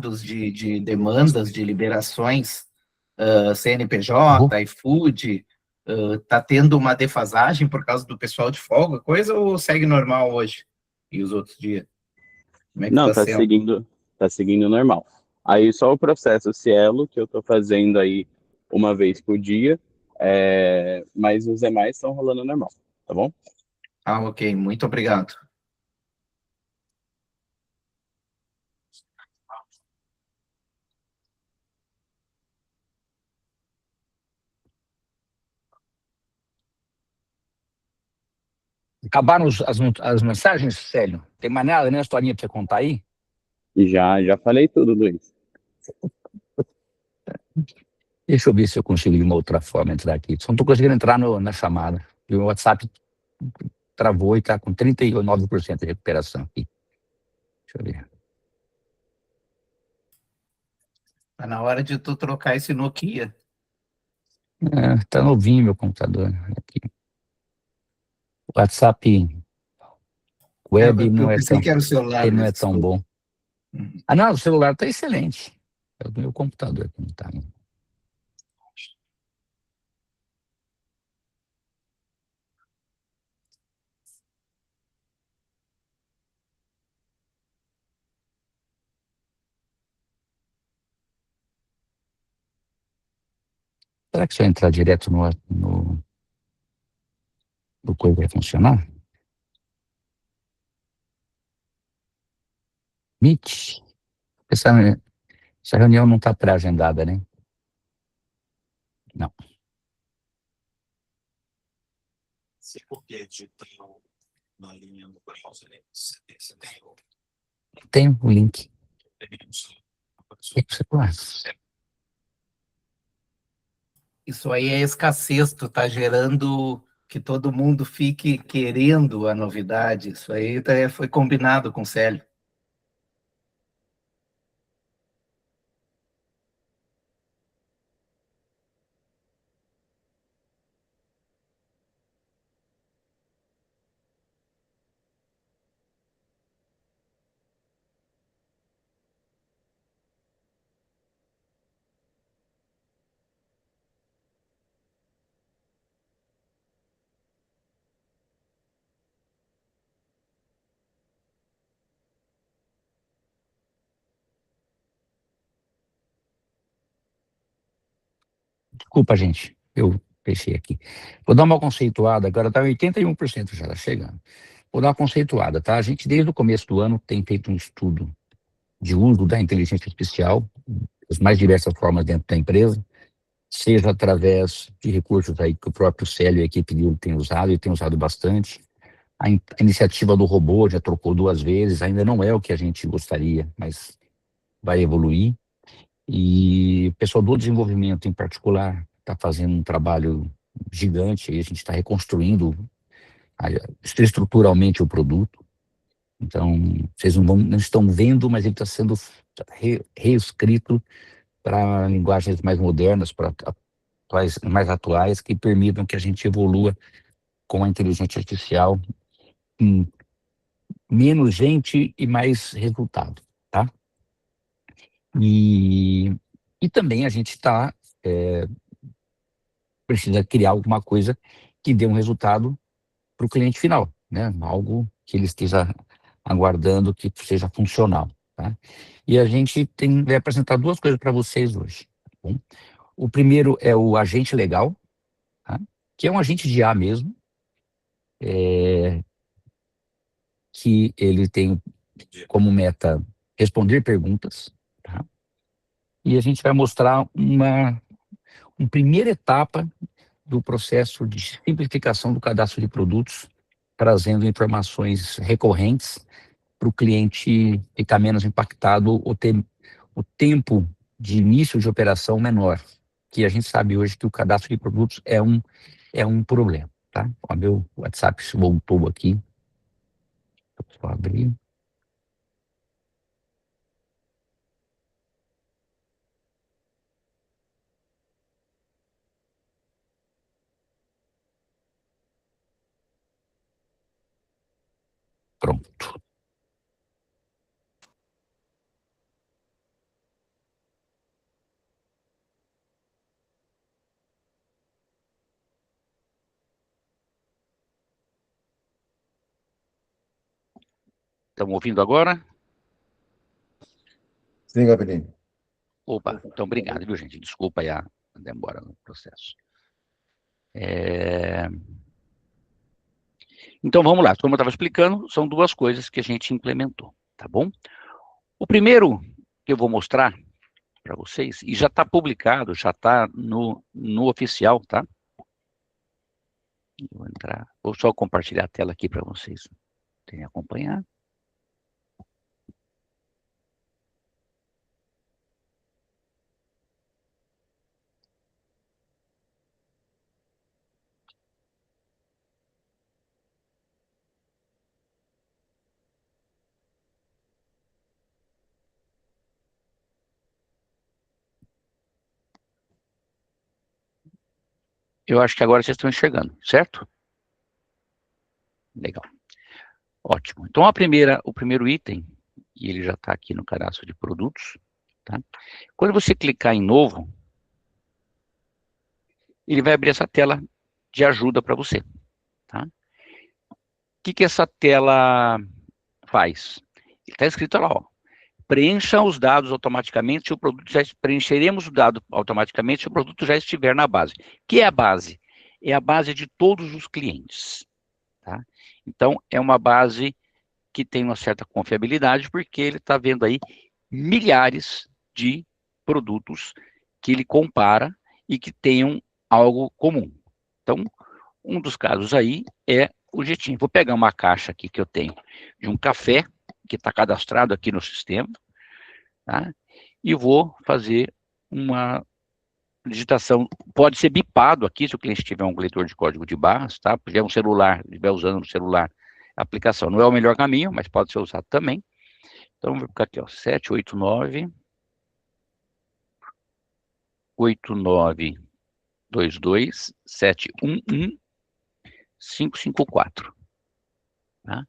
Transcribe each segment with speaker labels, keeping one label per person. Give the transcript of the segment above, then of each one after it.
Speaker 1: dados de demandas, de liberações, CNPJ, iFood, está tendo uma defasagem por causa do pessoal de folga, coisa, ou segue normal hoje e os outros dias? Como é que
Speaker 2: Não,
Speaker 1: está sendo?
Speaker 2: tá seguindo normal. Aí só o processo Cielo, que eu tô fazendo aí uma vez por dia, mas os demais estão rolando normal, tá bom?
Speaker 1: Ah, ok, muito obrigado.
Speaker 3: Acabaram as mensagens, Célio? Tem mais nada, né? Historinha pra você contar aí?
Speaker 2: Já falei tudo, Luiz.
Speaker 3: Deixa eu ver se eu consigo de uma outra forma entrar aqui. Só não tô conseguindo entrar na chamada. E o WhatsApp travou e tá com 39% de recuperação aqui. Deixa eu ver.
Speaker 1: Tá na hora de tu trocar esse Nokia.
Speaker 3: Tá novinho meu computador. Aqui. O WhatsApp web
Speaker 1: Eu pensei que era o celular
Speaker 3: ele não é
Speaker 1: mesmo,
Speaker 3: tão
Speaker 1: desculpa.
Speaker 3: bom. Ah, não, o celular tá excelente. É o meu computador que não tá. Será que se eu entrar direto no coisa vai funcionar? Meet. Essa, essa reunião não está pré-agendada, né? Não. Tem o link. O que você faz?
Speaker 1: Isso aí é escassez, tu tá gerando que todo mundo fique querendo a novidade. Isso aí foi combinado com o Célio.
Speaker 3: Desculpa, gente. Eu fechei aqui. Vou dar uma conceituada. Agora está 81% já, está chegando. Vou dar uma conceituada, tá? A gente, desde o começo do ano, tem feito um estudo de uso da inteligência artificial, as mais diversas formas dentro da empresa, seja através de recursos aí que o próprio Célio e a equipe dele tem usado, e tem usado bastante. A iniciativa do robô já trocou 2 vezes, ainda não é o que a gente gostaria, mas vai evoluir. E o pessoal do desenvolvimento, em particular, está fazendo um trabalho gigante, e a gente está reconstruindo estruturalmente o produto. Então, vocês não estão vendo, mas ele está sendo reescrito para linguagens mais modernas, para mais atuais, que permitam que a gente evolua com a inteligência artificial com menos gente e mais resultado, tá? E também a gente precisa criar alguma coisa que dê um resultado para o cliente final, né? Algo que ele esteja aguardando que seja funcional, tá? E a gente vai apresentar 2 coisas para vocês hoje, tá bom? O primeiro é o agente legal, tá? Que é um agente de IA mesmo, que ele tem como meta responder perguntas, tá? E a gente vai mostrar uma primeira etapa do processo de simplificação do cadastro de produtos, trazendo informações recorrentes para o cliente ficar menos impactado ou ter o tempo de início de operação menor, que a gente sabe hoje que o cadastro de produtos é um problema, tá? O meu WhatsApp se voltou aqui. Só abrir. Pronto. Estão ouvindo agora?
Speaker 4: Sim, Gabriel.
Speaker 3: Opa, então obrigado, viu, gente? Desculpa aí a demora no processo. Então vamos lá, como eu estava explicando, são duas coisas que a gente implementou, tá bom? O primeiro que eu vou mostrar para vocês, e já está publicado, já está no oficial, tá? Vou entrar, vou só compartilhar a tela aqui para vocês terem acompanhar. Eu acho que agora vocês estão enxergando, certo? Legal. Ótimo. Então, o primeiro item, e ele já está aqui no cadastro de produtos, tá? Quando você clicar em novo, ele vai abrir essa tela de ajuda para você, tá? O que essa tela faz? Está escrito lá, ó. Preencha os dados automaticamente se o produto já... Preencheremos o dado automaticamente se o produto já estiver na base. O que é a base? É a base de todos os clientes, tá? Então, é uma base que tem uma certa confiabilidade, porque ele está vendo aí milhares de produtos que ele compara e que tenham algo comum. Então, um dos casos aí é o jeitinho. Vou pegar uma caixa aqui que eu tenho de um café, que está cadastrado aqui no sistema, tá? E vou fazer uma digitação. Pode ser bipado aqui, se o cliente tiver um leitor de código de barras, tá? Se tiver um celular, estiver usando um celular, a aplicação não é o melhor caminho, mas pode ser usado também. Então, vou ficar aqui, ó, 789 8922 711 554. Tá?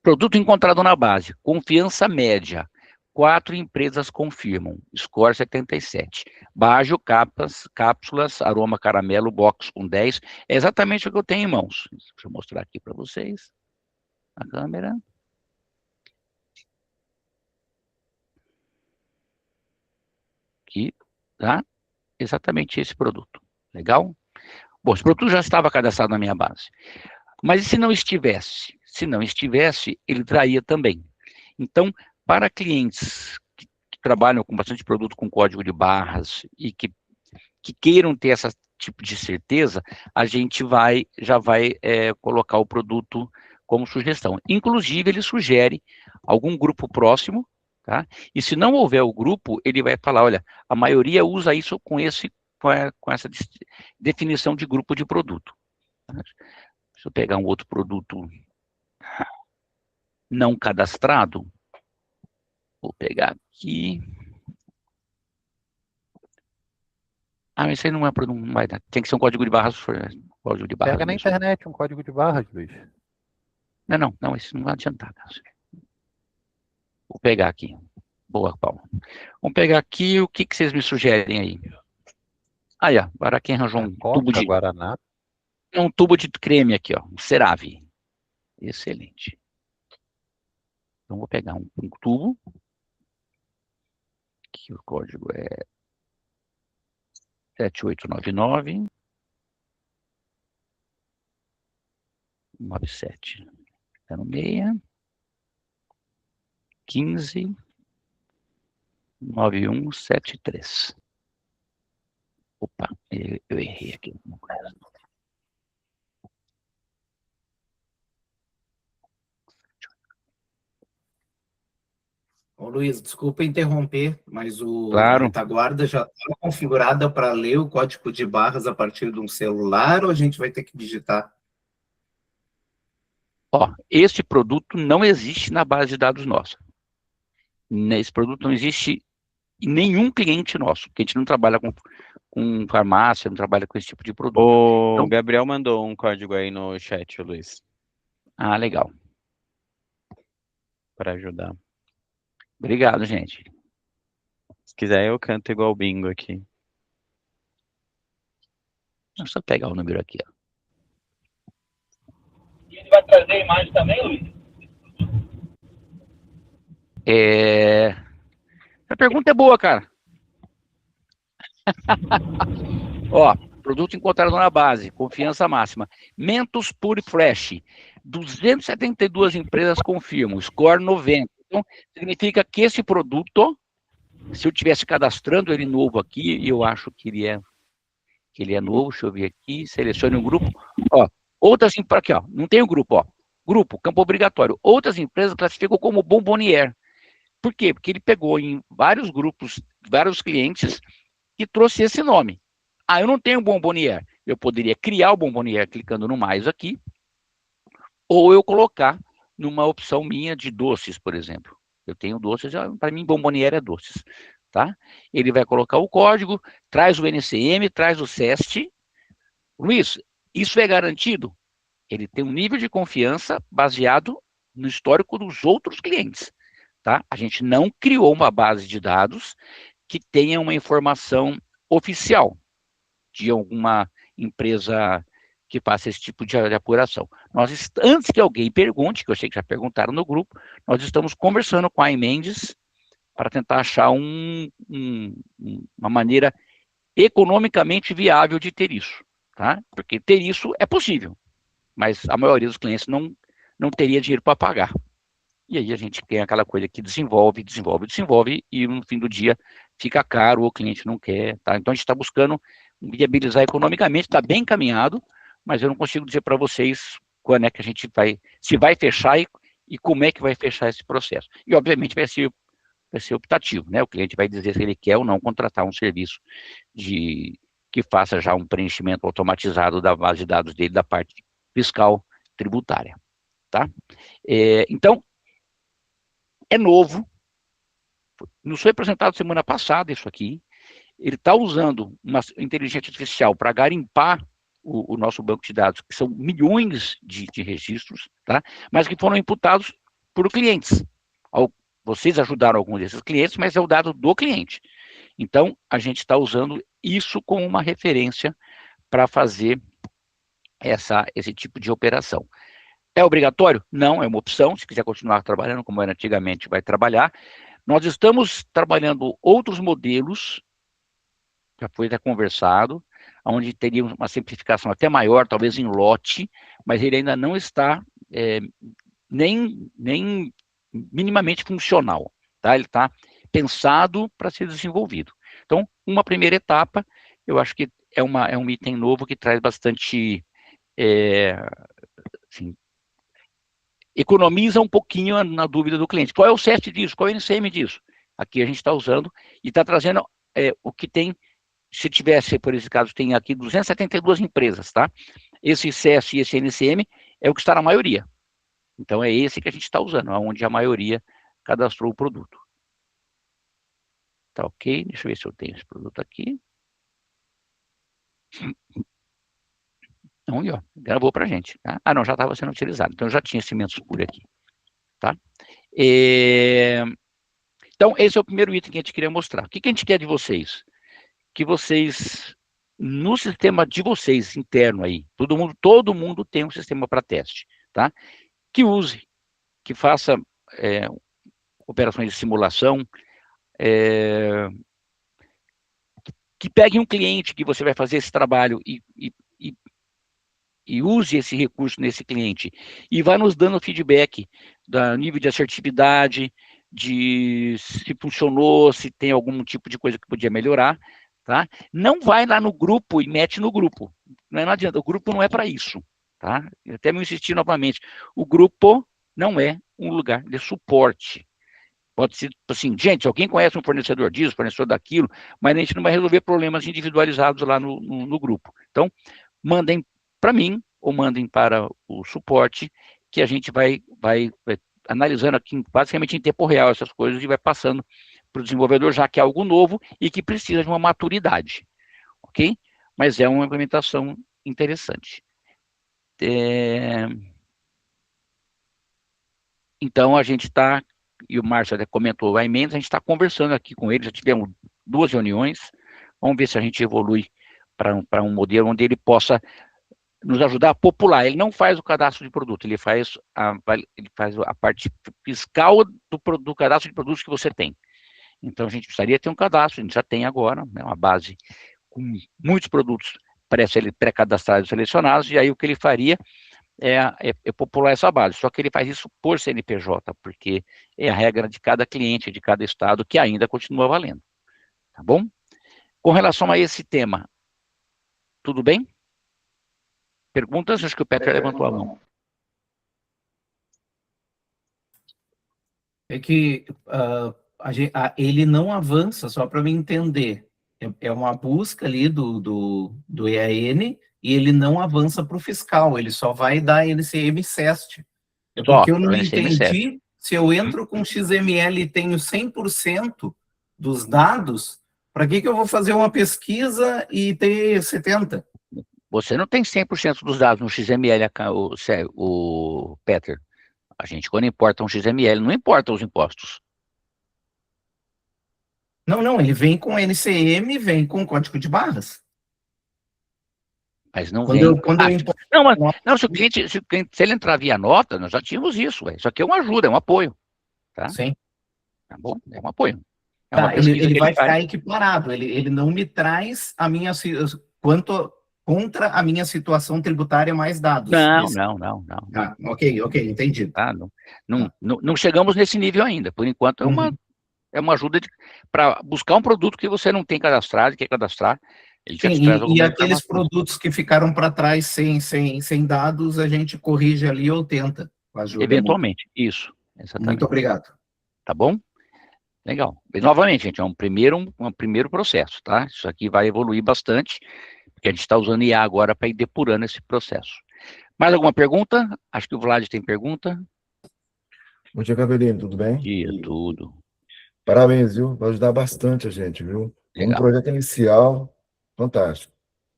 Speaker 3: Produto encontrado na base, confiança média, 4 empresas confirmam, score 77. Bajo, cápsulas, aroma caramelo, box com 10. É exatamente o que eu tenho em mãos. Deixa eu mostrar aqui para vocês. A câmera. Aqui, tá? Exatamente esse produto. Legal? Bom, esse produto já estava cadastrado na minha base. Mas e se não estivesse? Se não estivesse, ele traía também. Então, para clientes que trabalham com bastante produto com código de barras e que queiram ter esse tipo de certeza, a gente já vai colocar o produto como sugestão. Inclusive, ele sugere algum grupo próximo, tá? E se não houver o grupo, ele vai falar, olha, a maioria usa isso com essa definição de grupo de produto. Tá? Deixa eu pegar um outro produto não cadastrado. Vou pegar aqui. Ah, mas isso aí não vai dar. Tem que ser um código de barras. Código de barras
Speaker 5: Pega na
Speaker 3: mesmo.
Speaker 5: internet um código de barras, Luiz.
Speaker 3: Não, isso não vai adiantar. Vou pegar aqui. Boa, Paulo. Vamos pegar aqui, o que vocês me sugerem aí? Aí, ó, agora quem arranjou um tubo de...
Speaker 5: Guaraná.
Speaker 3: Um tubo de creme aqui, ó, um CeraVe. Excelente. Então, vou pegar um tubo. Aqui o código é 7899 97. Tá no 6 15 9173. Opa, eu errei aqui.
Speaker 1: Ô, Luiz, desculpa interromper, mas
Speaker 3: Claro.
Speaker 1: a retaguarda já está configurada para ler o código de barras a partir de um celular ou a gente vai ter que digitar?
Speaker 3: Ó, este produto não existe na base de dados nossa. Esse produto não existe em nenhum cliente nosso, porque a gente não trabalha com farmácia, não trabalha com esse tipo de produto.
Speaker 2: O
Speaker 3: Então,
Speaker 2: Gabriel mandou um código aí no chat, Luiz,
Speaker 3: ah, legal.
Speaker 2: para ajudar.
Speaker 3: Obrigado, gente.
Speaker 2: Se quiser, eu canto igual o bingo aqui.
Speaker 3: Deixa eu só pegar o número aqui, ó.
Speaker 6: E ele vai trazer a imagem também, Luiz?
Speaker 3: A pergunta é boa, cara. Ó, produto encontrado na base, confiança máxima. Mentos Pure Fresh, 272 empresas confirmam, score 90. Então, significa que esse produto, se eu tivesse cadastrando ele novo aqui, e eu acho que ele é novo, deixa eu ver aqui, selecione um grupo. Ó, outras empresas, aqui, ó, não tem o grupo, ó. Grupo, campo obrigatório. Outras empresas classificam como Bombonier. Por quê? Porque ele pegou em vários grupos, vários clientes, e trouxe esse nome. Ah, eu não tenho Bombonier. Eu poderia criar o Bombonier clicando no mais aqui, ou eu colocar numa opção minha de doces, por exemplo. Eu tenho doces, para mim Bombonier é doces, tá? Ele vai colocar o código, traz o NCM, traz o CEST. Luiz, isso é garantido? Ele tem um nível de confiança baseado no histórico dos outros clientes, tá? A gente não criou uma base de dados que tenha uma informação oficial de alguma empresa que faça esse tipo de apuração. Antes que alguém pergunte, que eu sei que já perguntaram no grupo, nós estamos conversando com a Emendes para tentar achar uma maneira economicamente viável de ter isso, tá? Porque ter isso é possível, mas a maioria dos clientes não teria dinheiro para pagar. E aí a gente tem aquela coisa que desenvolve, e no fim do dia fica caro, o cliente não quer, tá? Então a gente está buscando viabilizar economicamente, está bem encaminhado, mas eu não consigo dizer para vocês quando é que a gente se vai fechar e como é que vai fechar esse processo. E obviamente vai ser optativo, né? O cliente vai dizer se ele quer ou não contratar um serviço que faça já um preenchimento automatizado da base de dados dele, da parte fiscal tributária, tá? Então, é novo, nos foi apresentado semana passada isso aqui, ele está usando uma inteligência artificial para garimpar o nosso banco de dados, que são milhões de registros, tá? Mas que foram imputados por clientes. Vocês ajudaram alguns desses clientes, mas é o dado do cliente. Então, a gente está usando isso como uma referência para fazer esse tipo de operação. É obrigatório? Não, é uma opção. Se quiser continuar trabalhando como era antigamente, vai trabalhar. Nós estamos trabalhando outros modelos, já foi até conversado, onde teria uma simplificação até maior, talvez em lote, mas ele ainda não está nem minimamente funcional, tá? Ele está pensado para ser desenvolvido. Então, uma primeira etapa, eu acho que é um item novo que traz bastante, assim, economiza um pouquinho na dúvida do cliente. Qual é o CEST disso? Qual é o NCM disso? Aqui a gente está usando e está trazendo o que tem, se tivesse, por esse caso, tem aqui 272 empresas, tá? Esse CEST e esse NCM é o que está na maioria. Então é esse que a gente está usando, onde a maioria cadastrou o produto. Tá ok? Deixa eu ver se eu tenho esse produto aqui. Então, ó, gravou para a gente. Tá? Ah, não, já estava sendo utilizado. Então, eu já tinha esse Mentos Pure aqui. Tá? Então, esse é o primeiro item que a gente queria mostrar. O que a gente quer de vocês? Que vocês, no sistema de vocês, interno aí, todo mundo tem um sistema para teste. Tá? Que use, que faça operações de simulação, que pegue um cliente que você vai fazer esse trabalho e use esse recurso nesse cliente, e vai nos dando feedback do nível de assertividade, de se funcionou, se tem algum tipo de coisa que podia melhorar, tá? Não vai lá no grupo e mete no grupo, não adianta, o grupo não é para isso, tá? Eu até me insistir novamente, o grupo não é um lugar de suporte. Pode ser assim, gente, alguém conhece um fornecedor disso, fornecedor daquilo, mas a gente não vai resolver problemas individualizados lá no grupo. Então, mandem para mim ou mandem para o suporte, que a gente vai analisando aqui basicamente em tempo real essas coisas e vai passando para o desenvolvedor, já que é algo novo e que precisa de uma maturidade, ok? Mas é uma implementação interessante. Então, a gente está, e o Márcio até comentou a emenda, a gente está conversando aqui com ele, já tivemos 2 reuniões, vamos ver se a gente evolui para um modelo onde ele possa nos ajudar a popular. Ele não faz o cadastro de produto, ele faz a parte fiscal do cadastro de produtos que você tem. Então, a gente precisaria ter um cadastro, a gente já tem agora, né, uma base com muitos produtos pré-cadastrados e selecionados, e aí o que ele faria é popular essa base, só que ele faz isso por CNPJ, porque é a regra de cada cliente, de cada estado, que ainda continua valendo, tá bom? Com relação a esse tema, tudo bem? Perguntas? Acho que o Peter levantou a mão.
Speaker 1: É que ele não avança, só para me entender. É uma busca ali do EAN e ele não avança para o fiscal, ele só vai dar NCM SEST. É porque eu não entendi se eu entro com XML e tenho 100% dos dados, para que eu vou fazer uma pesquisa e ter 70%?
Speaker 3: Você não tem 100% dos dados no XML, o Peter. A gente, quando importa um XML, não importa os impostos.
Speaker 1: Não, ele vem com NCM, vem com código de barras.
Speaker 3: Mas não vem... se ele entrar via nota, nós já tínhamos isso. Isso aqui é uma ajuda, é um apoio. Tá?
Speaker 1: Sim.
Speaker 3: Tá bom? É um apoio.
Speaker 1: Ele vai ficar equiparado, ele não me traz a minha... contra a minha situação tributária mais dados.
Speaker 3: Não.
Speaker 1: Ok, entendi.
Speaker 3: Tá? Não chegamos nesse nível ainda. Por enquanto, é uma ajuda para buscar um produto que você não tem cadastrado, quer cadastrar.
Speaker 1: E aqueles produtos que ficaram para trás sem dados, a gente corrige ali ou tenta.
Speaker 3: Eventualmente, isso. Exatamente.
Speaker 1: Muito obrigado.
Speaker 3: Tá bom? Legal. E, novamente, gente, é um primeiro processo, tá? Isso aqui vai evoluir bastante, porque a gente está usando IA agora para ir depurando esse processo. Mais alguma pergunta? Acho que o Vlad tem pergunta.
Speaker 4: Bom dia, Cavelino, tudo bem?
Speaker 3: Bom dia, tudo.
Speaker 4: Parabéns, viu? Vai ajudar bastante a gente, viu?
Speaker 3: Legal.
Speaker 4: Um projeto inicial, fantástico.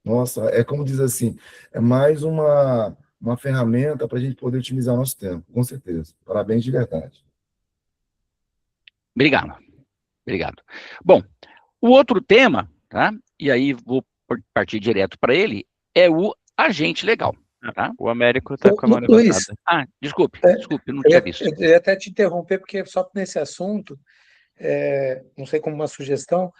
Speaker 4: Nossa, é como diz assim, é mais uma ferramenta para a gente poder otimizar o nosso tempo, com certeza. Parabéns de verdade.
Speaker 3: Obrigado. Bom, o outro tema, tá? E aí vou partir direto para ele, é o agente legal. Tá?
Speaker 2: O Américo está com a mão levantada.
Speaker 3: Desculpe, eu não tinha visto.
Speaker 5: Eu ia até te interromper, porque só nesse assunto, não sei como uma sugestão,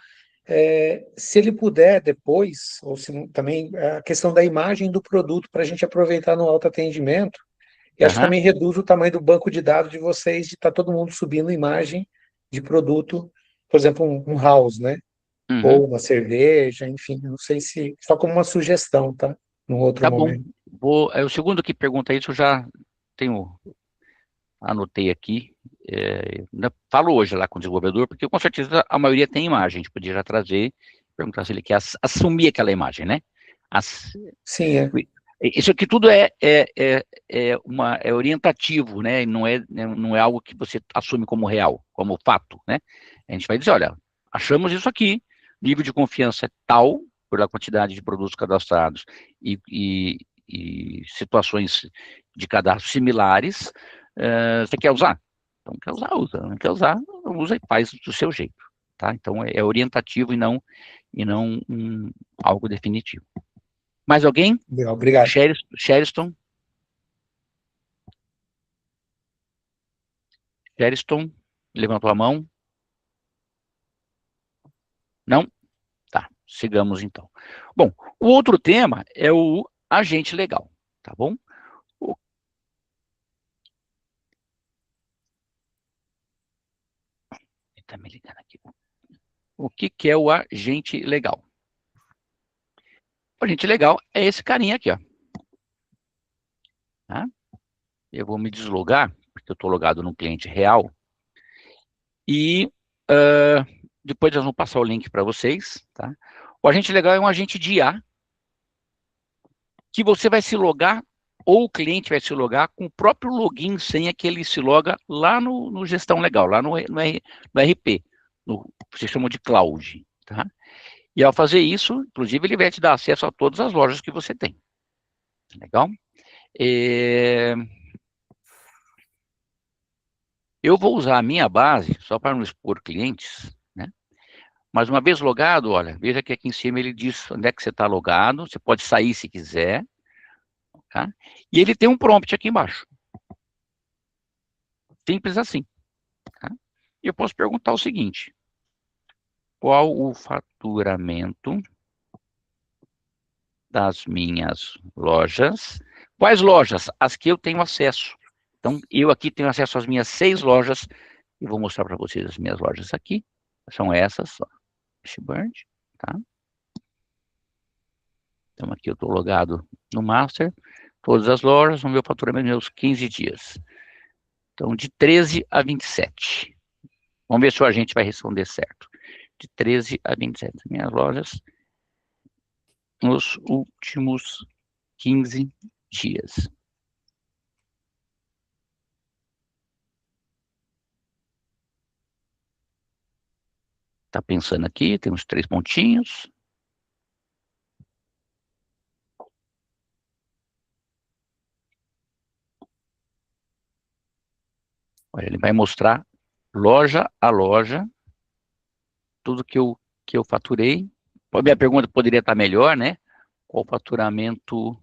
Speaker 5: se ele puder depois, ou se também a questão da imagem do produto para a gente aproveitar no autoatendimento, e acho que também reduz o tamanho do banco de dados de vocês, de estar todo mundo subindo imagem de produto, por exemplo, um house, né? Ou uma cerveja, enfim, não sei se, só como uma sugestão, tá? Num outro momento.
Speaker 3: Bom, o segundo que pergunta isso, eu já anotei aqui, falo hoje lá com o desenvolvedor, porque com certeza a maioria tem imagem, a gente podia já trazer, perguntar se ele quer assumir aquela imagem, né?
Speaker 5: Sim,
Speaker 3: Isso aqui tudo é orientativo, né? Não é algo que você assume como real, como fato, né? A gente vai dizer, olha, achamos isso aqui, nível de confiança é tal, pela quantidade de produtos cadastrados e situações de cadastro similares, você quer usar? Então, quer usar, usa. Não quer usar, usa e faz do seu jeito, tá? Então, é orientativo e não algo definitivo. Mais alguém?
Speaker 5: Obrigado.
Speaker 3: Sheriston, levantou a mão? Não? Tá, sigamos então. Bom, o outro tema é o agente legal, tá bom? Ele tá me ligando aqui. O que é o agente legal? O agente legal é esse carinha aqui, ó. Tá? Eu vou me deslogar, porque eu estou logado no cliente real, e depois nós vamos passar o link para vocês, tá? O agente legal é um agente de IA, que você vai se logar, ou o cliente vai se logar com o próprio login e senha que ele se loga lá no Gestão Legal, lá no RP, vocês chamam de cloud, tá? E ao fazer isso, inclusive, ele vai te dar acesso a todas as lojas que você tem. Legal? Eu vou usar a minha base, só para não expor clientes, né? Mas uma vez logado, olha, veja que aqui em cima ele diz onde é que você está logado, você pode sair se quiser, tá? E ele tem um prompt aqui embaixo. Simples assim. Tá? E eu posso perguntar o seguinte: qual o faturamento das minhas lojas? Quais lojas? As que eu tenho acesso. Então, eu aqui tenho acesso às minhas 6 lojas, e vou mostrar para vocês as minhas lojas aqui. São essas, ó. Bird, tá? Então, aqui eu estou logado no Master. Todas as lojas, o meu faturamento meus 15 dias. Então, de 13 a 27. Vamos ver se o agente vai responder certo. De 13 a 27. Minhas lojas nos últimos 15 dias. Tá pensando aqui, temos 3 pontinhos. Olha, ele vai mostrar loja a loja, tudo que eu faturei. A minha pergunta poderia estar melhor, né? Qual o faturamento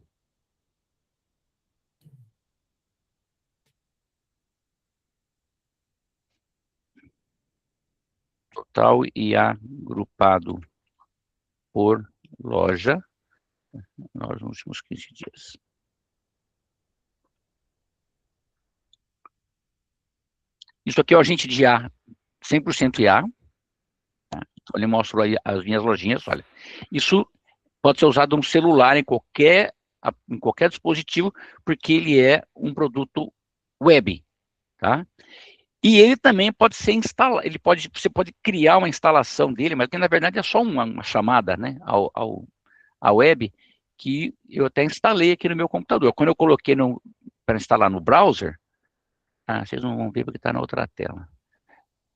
Speaker 3: total e agrupado por loja nos últimos 15 dias. Isso aqui é o agente de IA, 100% IA. Tá? Então, ele mostra aí as minhas lojinhas, olha. Isso pode ser usado no celular, em qualquer dispositivo, porque ele é um produto web, tá? E ele também pode ser instalado, você pode criar uma instalação dele, mas que na verdade é só uma chamada, né, à web, que eu até instalei aqui no meu computador. Quando eu coloquei para instalar no browser, vocês não vão ver porque está na outra tela,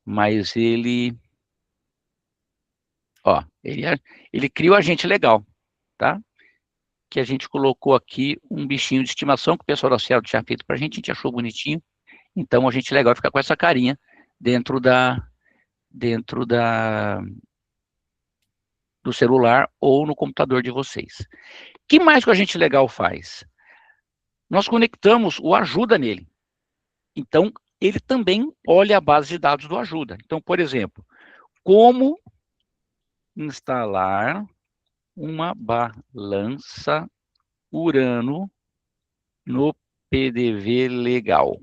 Speaker 3: mas ele cria o agente legal, tá? Que a gente colocou aqui um bichinho de estimação que o pessoal da Cielo tinha feito para a gente achou bonitinho. Então, a gente legal fica com essa carinha dentro do celular ou no computador de vocês. O que mais que a gente legal faz? Nós conectamos o Ajuda nele. Então, ele também olha a base de dados do Ajuda. Então, por exemplo, como instalar uma balança Urano no PDV Legal.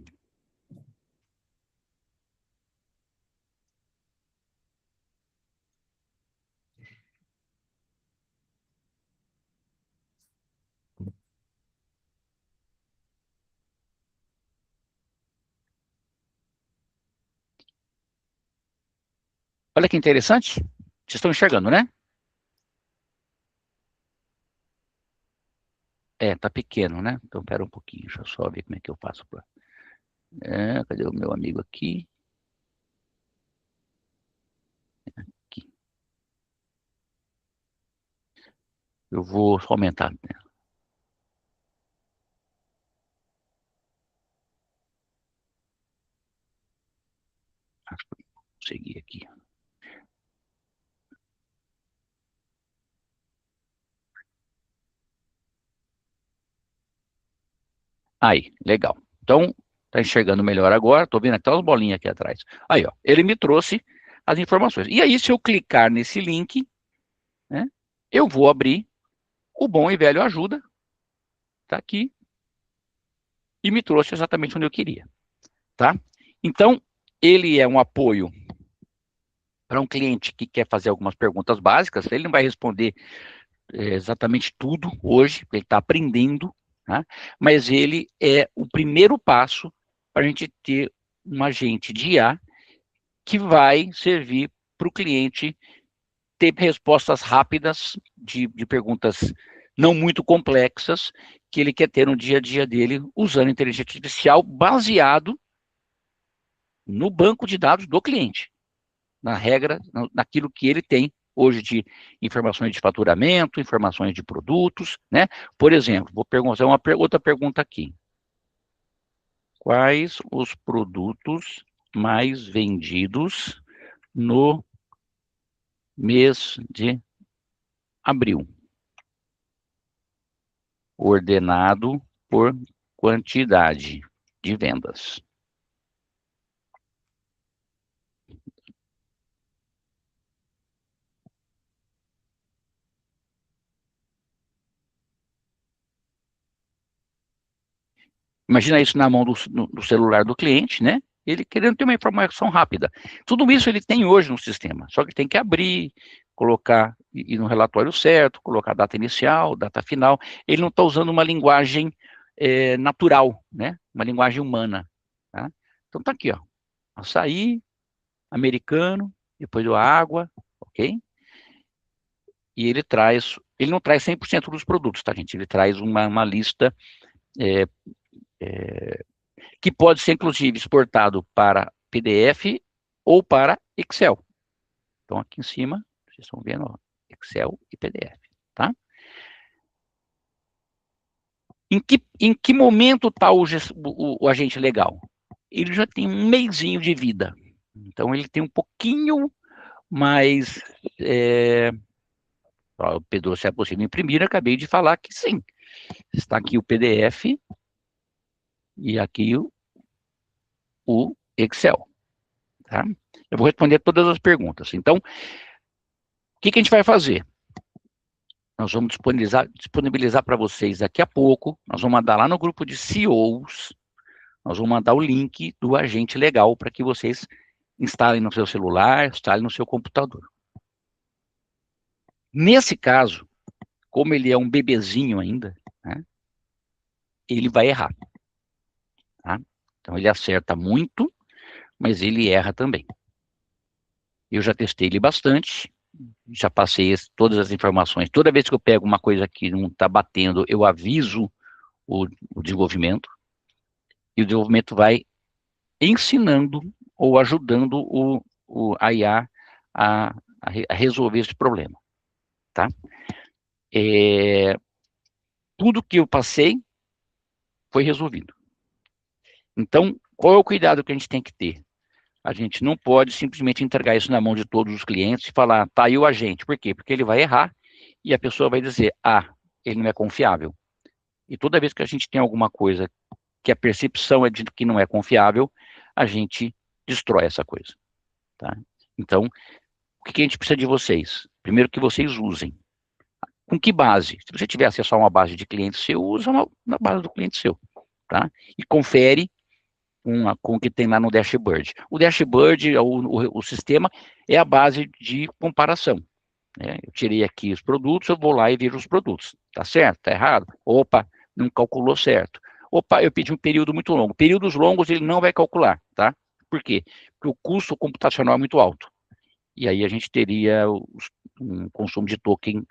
Speaker 3: Olha que interessante. Vocês estão enxergando, né? Tá pequeno, né? Então, espera um pouquinho, deixa eu só ver como é que eu faço para... cadê o meu amigo aqui? Aqui. Eu vou só aumentar, né? Acho que eu consegui aqui. Aí, legal. Então, tá enxergando melhor agora. Tô vendo até as bolinhas aqui atrás. Aí, ó, ele me trouxe as informações. E aí, se eu clicar nesse link, né, eu vou abrir o Bom e Velho Ajuda. Tá aqui. E me trouxe exatamente onde eu queria. Tá? Então, ele é um apoio para um cliente que quer fazer algumas perguntas básicas. Ele não vai responder exatamente tudo hoje, ele está aprendendo, tá? Mas ele é o primeiro passo para a gente ter um agente de IA que vai servir para o cliente ter respostas rápidas de perguntas não muito complexas que ele quer ter no dia a dia dele usando inteligência artificial baseado no banco de dados do cliente, na regra, naquilo que ele tem hoje de informações de faturamento, informações de produtos, né? Por exemplo, vou fazer uma outra pergunta aqui. Quais os produtos mais vendidos no mês de abril? Ordenado por quantidade de vendas. Imagina isso na mão do celular do cliente, né? Ele querendo ter uma informação rápida. Tudo isso ele tem hoje no sistema, só que tem que abrir, colocar ir no relatório certo, colocar a data inicial, data final. Ele não está usando uma linguagem natural, né? Uma linguagem humana. Tá? Então tá aqui, ó. Açaí, americano, depois a água, ok? E ele não traz 100% dos produtos, tá, gente? Ele traz uma lista que pode ser, inclusive, exportado para PDF ou para Excel. Então, aqui em cima, vocês estão vendo, ó, Excel e PDF, tá? Em que momento está o agente legal? Ele já tem um mesinho de vida. Então, ele tem um pouquinho mais... Ó, o Pedro, se é possível imprimir, eu acabei de falar que sim. Está aqui o PDF e aqui o Excel. Tá? Eu vou responder todas as perguntas. Então, o que a gente vai fazer? Nós vamos disponibilizar para vocês daqui a pouco, nós vamos mandar lá no grupo de CEOs, nós vamos mandar o link do agente legal para que vocês instalem no seu celular, instalem no seu computador. Nesse caso, como ele é um bebezinho ainda, né, ele vai errar. Tá? Então, ele acerta muito, mas ele erra também. Eu já testei ele bastante, já passei todas as informações. Toda vez que eu pego uma coisa que não está batendo, eu aviso o desenvolvimento, e o desenvolvimento vai ensinando ou ajudando a IA a resolver esse problema. Tá? Tudo que eu passei foi resolvido. Então, qual é o cuidado que a gente tem que ter? A gente não pode simplesmente entregar isso na mão de todos os clientes e falar, tá aí o agente. Por quê? Porque ele vai errar e a pessoa vai dizer, ele não é confiável. E toda vez que a gente tem alguma coisa que a percepção é de que não é confiável, a gente destrói essa coisa. Tá? Então, o que a gente precisa de vocês? Primeiro que vocês usem. Com que base? Se você tiver acesso a uma base de cliente seu, usa na base do cliente seu. Tá? E confere com o que tem lá no dashboard. O dashboard, o sistema, é a base de comparação. Né? Eu tirei aqui os produtos, eu vou lá e vejo os produtos. Tá certo? Tá errado? Opa, não calculou certo. Opa, eu pedi um período muito longo. Períodos longos ele não vai calcular, tá? Por quê? Porque o custo computacional é muito alto. E aí a gente teria um consumo de token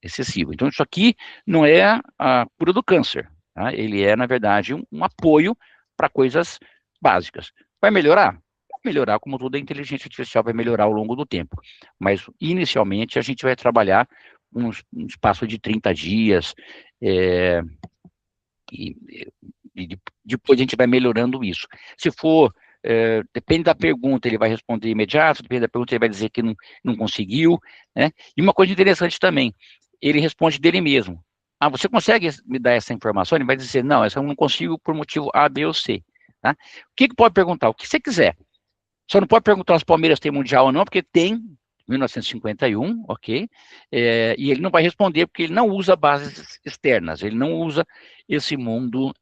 Speaker 3: excessivo. Então, isso aqui não é a cura do câncer. Tá? Ele é, na verdade, um apoio para coisas básicas. Vai melhorar? Vai melhorar, como toda a inteligência artificial vai melhorar ao longo do tempo. Mas, inicialmente, a gente vai trabalhar um espaço de 30 dias, e depois a gente vai melhorando isso. Se for, depende da pergunta, ele vai responder imediato, depende da pergunta, ele vai dizer que não conseguiu, né? E uma coisa interessante também, ele responde dele mesmo. Você consegue me dar essa informação? Ele vai dizer, não, essa eu não consigo por motivo A, B ou C. Tá? O que pode perguntar? O que você quiser. Só não pode perguntar se o Palmeiras tem Mundial ou não, porque tem, 1951, ok? E ele não vai responder porque ele não usa bases externas, ele não usa esse mundo,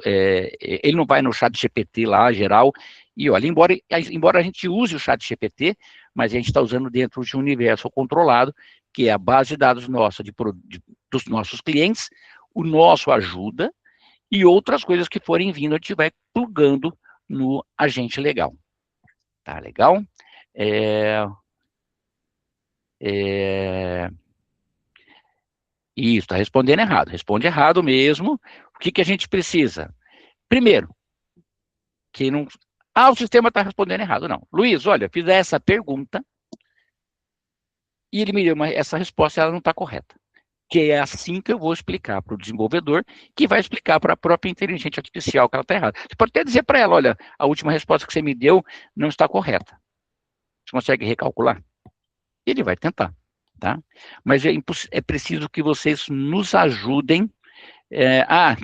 Speaker 3: ele não vai no chat GPT lá, geral, e olha, embora a gente use o chat GPT, mas a gente está usando dentro de um universo controlado, que é a base de dados nossa, dos nossos clientes, o nosso ajuda, e outras coisas que forem vindo, a gente vai plugando no agente legal. Tá legal? Isso, está respondendo errado. Responde errado mesmo. O que a gente precisa? Primeiro, que não... o sistema está respondendo errado. Não. Luiz, olha, fiz essa pergunta e ele me deu essa resposta, ela não está correta. Que é assim que eu vou explicar para o desenvolvedor, que vai explicar para a própria inteligência artificial que ela está errada. Você pode até dizer para ela, olha, a última resposta que você me deu não está correta. Você consegue recalcular? Ele vai tentar, tá? Mas é preciso que vocês nos ajudem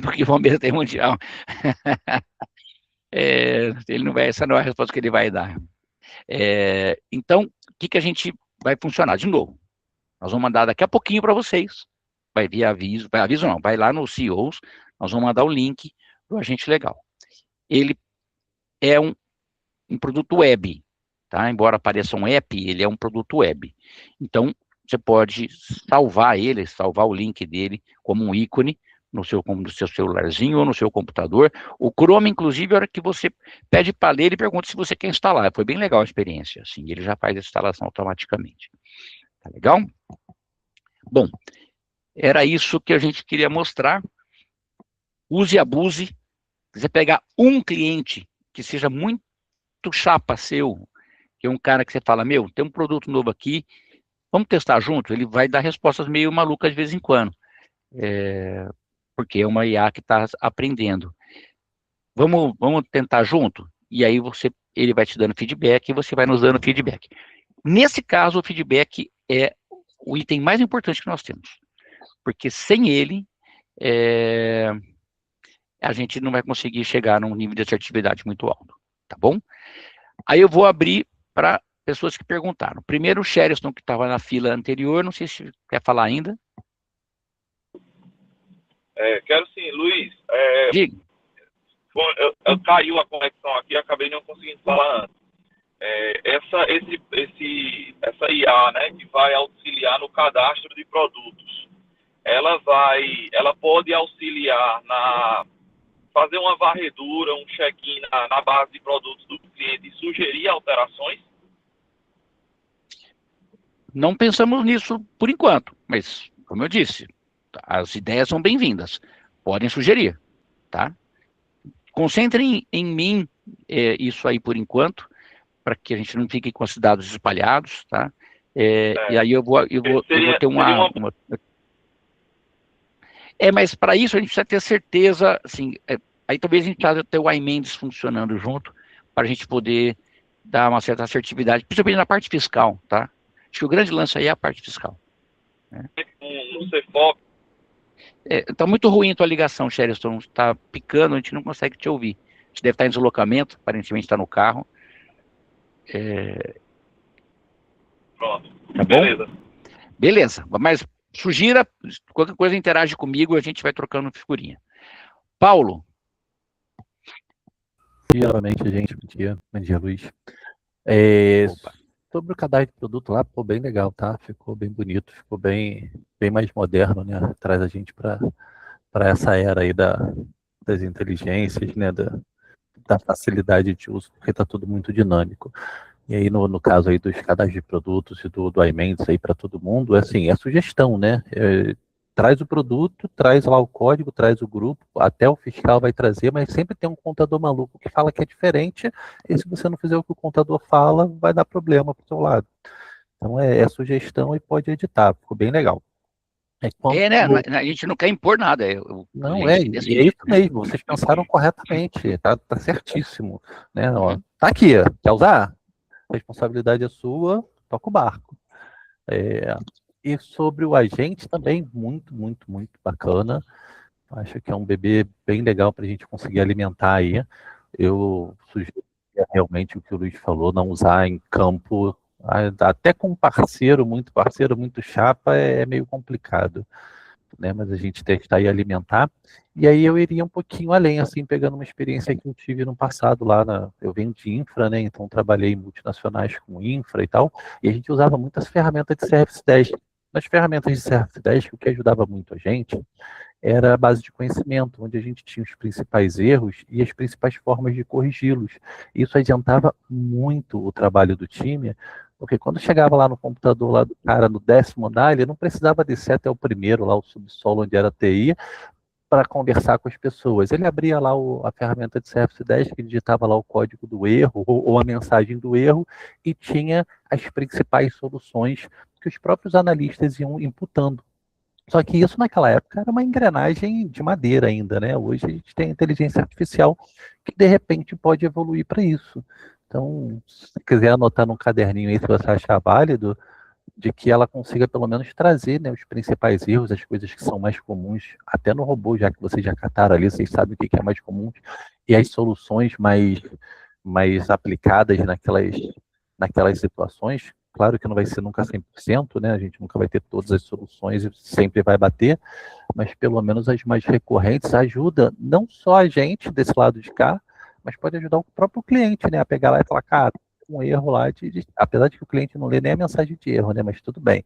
Speaker 3: Porque o Palmeiras tem Mundial. Ele não vai, essa não é a resposta que ele vai dar. Então, o que a gente vai funcionar? De novo, nós vamos mandar daqui a pouquinho para vocês. Vai via aviso não, vai lá no CEOs, nós vamos mandar o link do agente legal. Ele é um produto web, tá? Embora apareça um app, ele é um produto web. Então, você pode salvar o link dele como um ícone no seu celularzinho ou no seu computador. O Chrome, inclusive, a hora que você pede para ler, ele pergunta se você quer instalar. Foi bem legal a experiência, assim, ele já faz a instalação automaticamente. Tá legal? Bom, era isso que a gente queria mostrar. Use e abuse. Se você pegar um cliente que seja muito chapa seu, que é um cara que você fala, meu, tem um produto novo aqui, vamos testar junto? Ele vai dar respostas meio malucas de vez em quando. Porque é uma IA que está aprendendo. Vamos tentar junto? E aí ele vai te dando feedback e você vai nos dando feedback. Nesse caso, o feedback é o item mais importante que nós temos. Porque sem ele, a gente não vai conseguir chegar num nível de assertividade muito alto. Tá bom? Aí eu vou abrir para pessoas que perguntaram. Primeiro, o Sheriston, que estava na fila anterior, não sei se quer falar ainda.
Speaker 6: Quero sim, Luiz.
Speaker 3: Diga.
Speaker 6: Caiu a conexão aqui, acabei não conseguindo falar antes. Essa IA, né, que vai auxiliar no cadastro de produtos, ela pode auxiliar fazer uma varredura, um check-in na base de produtos do cliente e sugerir alterações?
Speaker 3: Não pensamos nisso por enquanto, mas, como eu disse, as ideias são bem-vindas. Podem sugerir, tá? Concentrem em mim isso aí por enquanto, para que a gente não fique com esses dados espalhados, tá? E aí eu vou ter uma... mas para isso a gente precisa ter certeza, assim, aí talvez a gente precisa ter o iMendes funcionando junto, para a gente poder dar uma certa assertividade, principalmente na parte fiscal, tá? Acho que o grande lance aí é a parte fiscal. Né?
Speaker 6: No CFOP.
Speaker 3: Tá muito ruim a tua ligação, Sheriston, está picando, a gente não consegue te ouvir. A gente deve estar em deslocamento, aparentemente está no carro.
Speaker 6: Pronto,
Speaker 3: tá
Speaker 6: beleza.
Speaker 3: Bom? Beleza, mas sugira, qualquer coisa interage comigo, a gente vai trocando figurinha. Paulo.
Speaker 7: Novamente, gente, bom dia, Luiz. Sobre o cadastro de produto lá, ficou bem legal, tá? Ficou bem bonito, ficou bem mais moderno, né? Traz a gente para essa era aí das inteligências, né? Da facilidade de uso, porque está tudo muito dinâmico. E aí, no caso aí dos cadastros de produtos e do iMendes aí para todo mundo, assim, é sugestão, né? Traz o produto, traz lá o código, traz o grupo, até o fiscal vai trazer, mas sempre tem um contador maluco que fala que é diferente, e se você não fizer o que o contador fala, vai dar problema para o seu lado. Então é sugestão e pode editar, ficou bem legal.
Speaker 3: Né? A gente não quer impor nada.
Speaker 7: E é isso mesmo, vocês pensaram corretamente, tá certíssimo. Né? Ó, tá aqui, quer usar? A responsabilidade é sua, toca o barco. E sobre o agente também, muito, muito, muito bacana. Acho que é um bebê bem legal para a gente conseguir alimentar aí. Eu sugiro realmente o que o Luiz falou, não usar em campo, até com parceiro muito chapa, é meio complicado. Né? Mas a gente testar e alimentar. E aí eu iria um pouquinho além, assim, pegando uma experiência que eu tive no passado lá, eu venho de infra, né? Então trabalhei em multinacionais com infra e tal, e a gente usava muitas ferramentas de Service Desk. Nas ferramentas de Service Desk, o que ajudava muito a gente era a base de conhecimento, onde a gente tinha os principais erros e as principais formas de corrigi-los. Isso adiantava muito o trabalho do time, porque quando chegava lá no computador lá do cara no 10º andar, ele não precisava descer até o primeiro, lá o subsolo onde era a TI, para conversar com as pessoas. Ele abria lá a ferramenta de Service Desk, que digitava lá o código do erro, ou a mensagem do erro, e tinha as principais soluções que os próprios analistas iam imputando. Só que isso naquela época era uma engrenagem de madeira ainda, né? Hoje a gente tem inteligência artificial que de repente pode evoluir para isso. Então, se quiser anotar num caderninho aí, se você achar válido, de que ela consiga pelo menos trazer, né, os principais erros, as coisas que são mais comuns, até no robô, já que vocês já cataram ali, vocês sabem o que é mais comum, e as soluções mais aplicadas naquelas situações. Claro que não vai ser nunca 100%, né? A gente nunca vai ter todas as soluções e sempre vai bater, mas pelo menos as mais recorrentes ajuda não só a gente desse lado de cá, mas pode ajudar o próprio cliente, né? A pegar lá e falar, cara, um erro lá, apesar de que o cliente não lê nem a mensagem de erro, né? Mas tudo bem.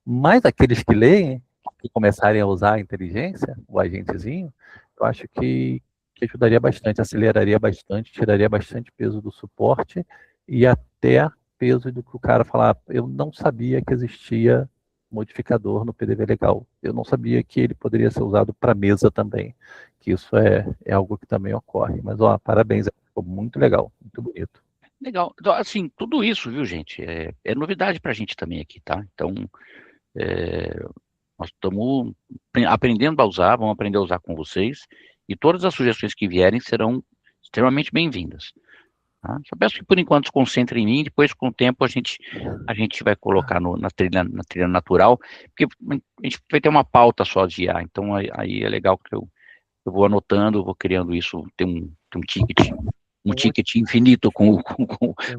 Speaker 7: Mas aqueles que leem, que começarem a usar a inteligência, o agentezinho, eu acho que ajudaria bastante, aceleraria bastante, tiraria bastante peso do suporte e até peso do que o cara falar, eu não sabia que existia modificador no PDV legal, eu não sabia que ele poderia ser usado para mesa também, que isso é algo que também ocorre. Mas, ó, parabéns, ficou muito legal, muito bonito.
Speaker 3: Legal. Então, assim, tudo isso, viu, gente, é novidade para a gente também aqui, tá? Então, nós estamos aprendendo a usar, vamos aprender a usar com vocês, e todas as sugestões que vierem serão extremamente bem-vindas. Tá? Só peço que, por enquanto, se concentre em mim, depois, com o tempo, a gente vai colocar na trilha natural, porque a gente vai ter uma pauta só de IA, então aí é legal que eu vou anotando, vou criando isso, tem um ticket infinito com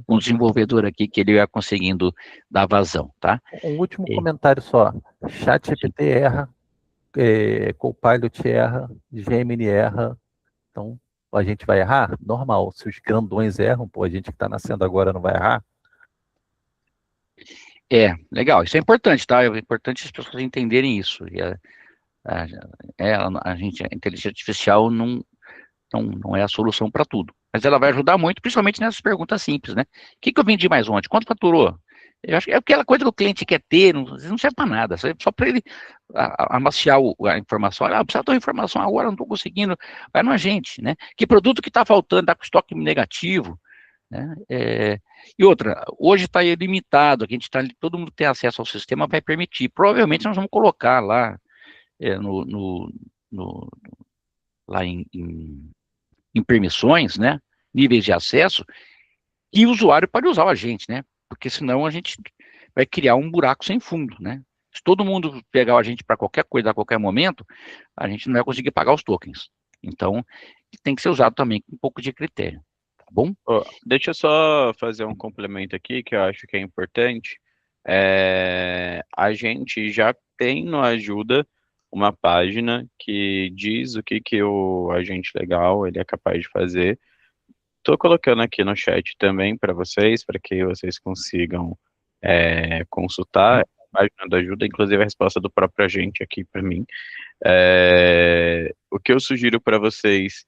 Speaker 3: o desenvolvedor aqui, que ele vai conseguindo dar vazão, tá?
Speaker 7: Um último comentário só. ChatGPT erra, Copilot erra, Gemini erra, então a gente vai errar? Normal. Se os grandões erram, pô, a gente que está nascendo agora não vai errar?
Speaker 3: Legal, isso é importante, tá? É importante as pessoas entenderem isso. E a inteligência artificial não é a solução para tudo, mas ela vai ajudar muito, principalmente nessas perguntas simples, né? O que eu vendi mais ontem? Quanto faturou? Eu acho que é aquela coisa que o cliente quer ter, não serve para nada, só para ele amaciar a informação. Olha, precisa de uma informação agora, não estou conseguindo. Vai no agente, né? Que produto que está faltando, está com estoque negativo, né? E outra, hoje está ilimitado, a gente todo mundo tem acesso ao sistema, vai permitir. Provavelmente nós vamos colocar lá lá em permissões, né? Níveis de acesso, e o usuário pode usar o agente, né? Porque senão a gente vai criar um buraco sem fundo, né? Se todo mundo pegar o agente para qualquer coisa a qualquer momento, a gente não vai conseguir pagar os tokens. Então, tem que ser usado também com um pouco de critério, tá bom?
Speaker 2: Deixa eu só fazer um complemento aqui, que eu acho que é importante. A gente já tem no Ajuda uma página que diz o que o agente legal ele é capaz de fazer. Estou colocando aqui no chat também para vocês, para que vocês consigam consultar a página da Ajuda, inclusive a resposta do próprio agente aqui para mim. O que eu sugiro para vocês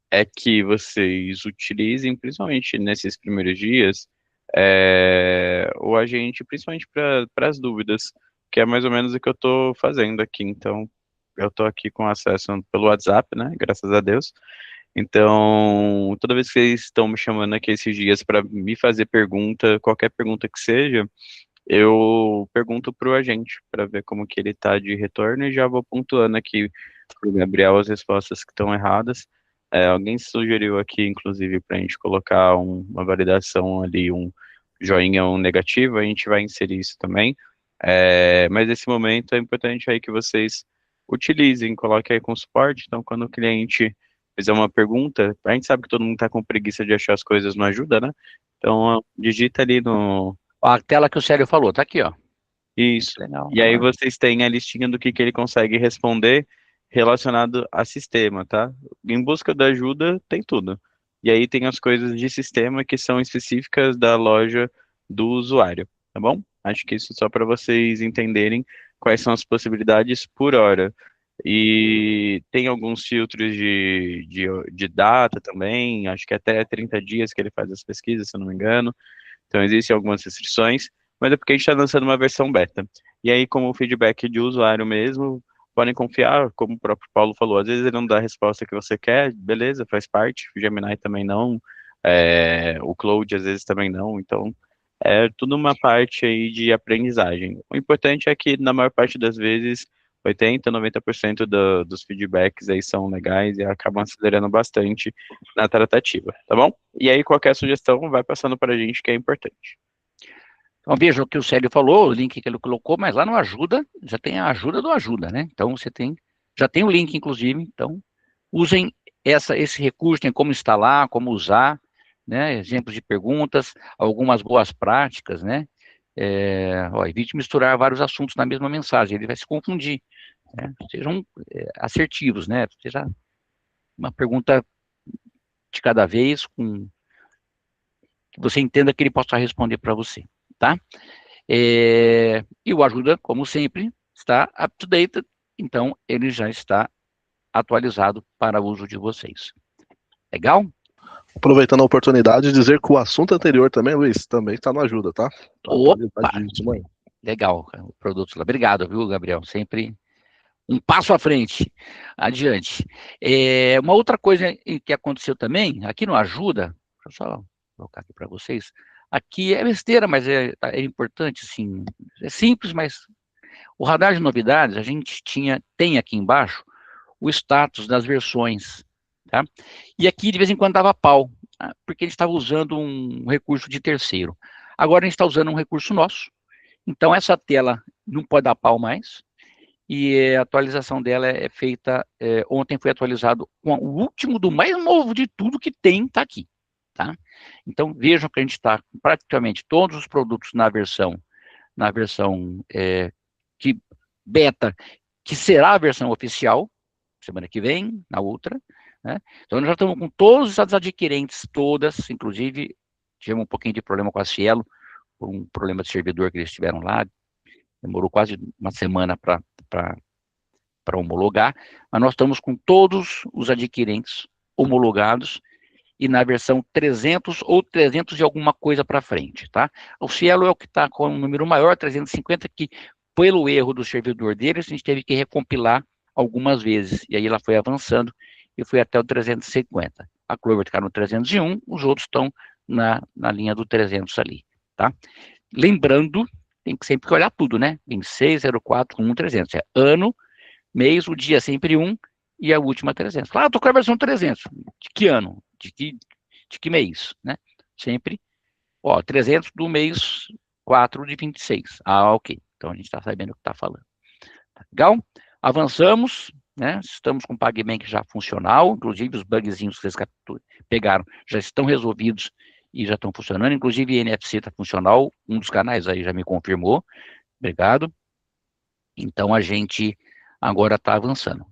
Speaker 2: é que vocês utilizem, principalmente nesses primeiros dias, o agente, principalmente para as dúvidas, que é mais ou menos o que eu estou fazendo aqui. Então, eu estou aqui com acesso pelo WhatsApp, né, graças a Deus. Então, toda vez que vocês estão me chamando aqui esses dias para me fazer pergunta, qualquer pergunta que seja, eu pergunto para o agente, para ver como que ele está de retorno, e já vou pontuando aqui para o Gabriel as respostas que estão erradas. Alguém sugeriu aqui, inclusive, para a gente colocar uma validação ali, um joinha, um negativo, a gente vai inserir isso também. Mas nesse momento é importante aí que vocês utilizem, coloquem aí com suporte. Então, quando o cliente fizer uma pergunta, a gente sabe que todo mundo está com preguiça de achar as coisas, não ajuda, né? Então, digita ali no...
Speaker 3: A tela que o Célio falou, tá aqui, ó.
Speaker 2: Isso.
Speaker 3: Legal.
Speaker 2: E aí vocês têm a listinha do que ele consegue responder relacionado a sistema, tá? Em busca da ajuda, tem tudo. E aí tem as coisas de sistema que são específicas da loja do usuário, tá bom? Acho que isso é só para vocês entenderem quais são as possibilidades por hora. E tem alguns filtros de data também, acho que até 30 dias que ele faz as pesquisas, se eu não me engano. Então existem algumas restrições, mas é porque a gente está lançando uma versão beta. E aí, como feedback de usuário mesmo, podem confiar, como o próprio Paulo falou, às vezes ele não dá a resposta que você quer, beleza, faz parte, o Gemini também não, o Claude às vezes também não, então é tudo uma parte aí de aprendizagem. O importante é que, na maior parte das vezes, 80, 90% dos feedbacks aí são legais e acabam acelerando bastante na tratativa, tá bom? E aí, qualquer sugestão, vai passando para a gente, que é importante.
Speaker 3: Então veja o que o Célio falou, o link que ele colocou, mas lá no Ajuda, já tem a ajuda do Ajuda, né? Então você já tem o link, inclusive, então usem esse recurso, tem como instalar, como usar, né? Exemplos de perguntas, algumas boas práticas, né? Evite misturar vários assuntos na mesma mensagem, ele vai se confundir, né? Sejam assertivos, né? Seja uma pergunta de cada vez, que você entenda que ele possa responder para você, tá? E o Ajuda, como sempre, está up to date, então ele já está atualizado para uso de vocês. Legal?
Speaker 8: Aproveitando a oportunidade, dizer que o assunto anterior também, Luiz, também está no Ajuda, tá?
Speaker 3: Opa! Legal, produtos lá. Obrigado, viu, Gabriel? Sempre um passo à frente, adiante. Uma outra coisa que aconteceu também, aqui no Ajuda, deixa eu só colocar aqui para vocês, aqui é besteira, mas é importante, sim, é simples, mas o radar de novidades, a gente tem aqui embaixo o status das versões, tá? E aqui, de vez em quando, dava pau, porque a gente estava usando um recurso de terceiro. Agora a gente está usando um recurso nosso, então essa tela não pode dar pau mais, e a atualização dela é feita, ontem foi atualizado com o último do mais novo de tudo que tem, está aqui, tá? Então vejam que a gente está com praticamente todos os produtos na versão que beta, que será a versão oficial, semana que vem, na outra, né? Então nós já estamos com todas as adquirentes, todas, inclusive tivemos um pouquinho de problema com a Cielo, por um problema de servidor que eles tiveram lá, demorou quase uma semana para homologar, mas nós estamos com todos os adquirentes homologados e na versão 300 ou 300 e alguma coisa para frente, tá? O Cielo é o que está com um número maior, 350, que pelo erro do servidor deles, a gente teve que recompilar algumas vezes, e aí ela foi avançando e foi até o 350. A Clover está no 301, os outros estão na linha do 300 ali, tá? Lembrando, tem que sempre olhar tudo, né? 26, 04, 1, 300. É ano, mês, o dia sempre 1 e a última 300. Claro, estou com a versão 300. De que ano? De que mês, né? Sempre, 300 do mês 4 de 26. Ok. Então a gente está sabendo o que está falando. Tá legal? Avançamos, né? Estamos com o PagBank já funcional, inclusive os bugzinhos que vocês pegaram já estão resolvidos e já estão funcionando, inclusive o NFC está funcional, um dos canais aí já me confirmou, obrigado. Então a gente agora está avançando.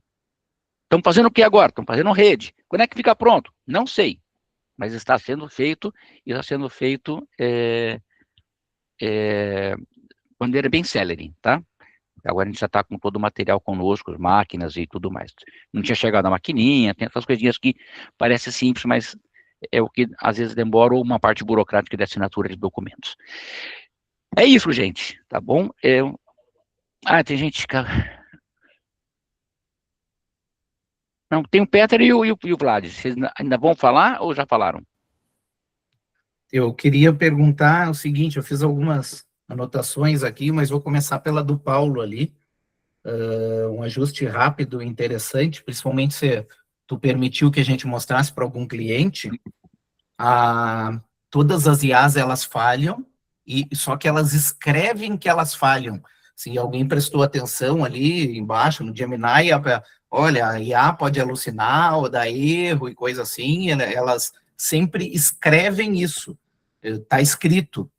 Speaker 3: Estamos fazendo o que agora? Estamos fazendo rede. Quando é que fica pronto? Não sei, mas está sendo feito, e está sendo feito quando ele é bem celery, tá? Agora a gente já está com todo o material conosco, as máquinas e tudo mais. Não tinha chegado a maquininha, tem essas coisinhas que parecem simples, mas é o que às vezes demora, ou uma parte burocrática de assinatura de documentos. É isso, gente, tá bom? Tem gente que... Não, tem o Peter e o Vlad. Vocês ainda vão falar ou já falaram?
Speaker 1: Eu queria perguntar o seguinte, eu fiz algumas anotações aqui, mas vou começar pela do Paulo ali. Um ajuste rápido e interessante, principalmente se tu permitiu que a gente mostrasse para algum cliente. Todas as IAs, elas falham, só que elas escrevem que elas falham. Se alguém prestou atenção ali embaixo, no Gemini, olha, a IA pode alucinar ou dar erro e coisa assim, elas sempre escrevem isso. Está escrito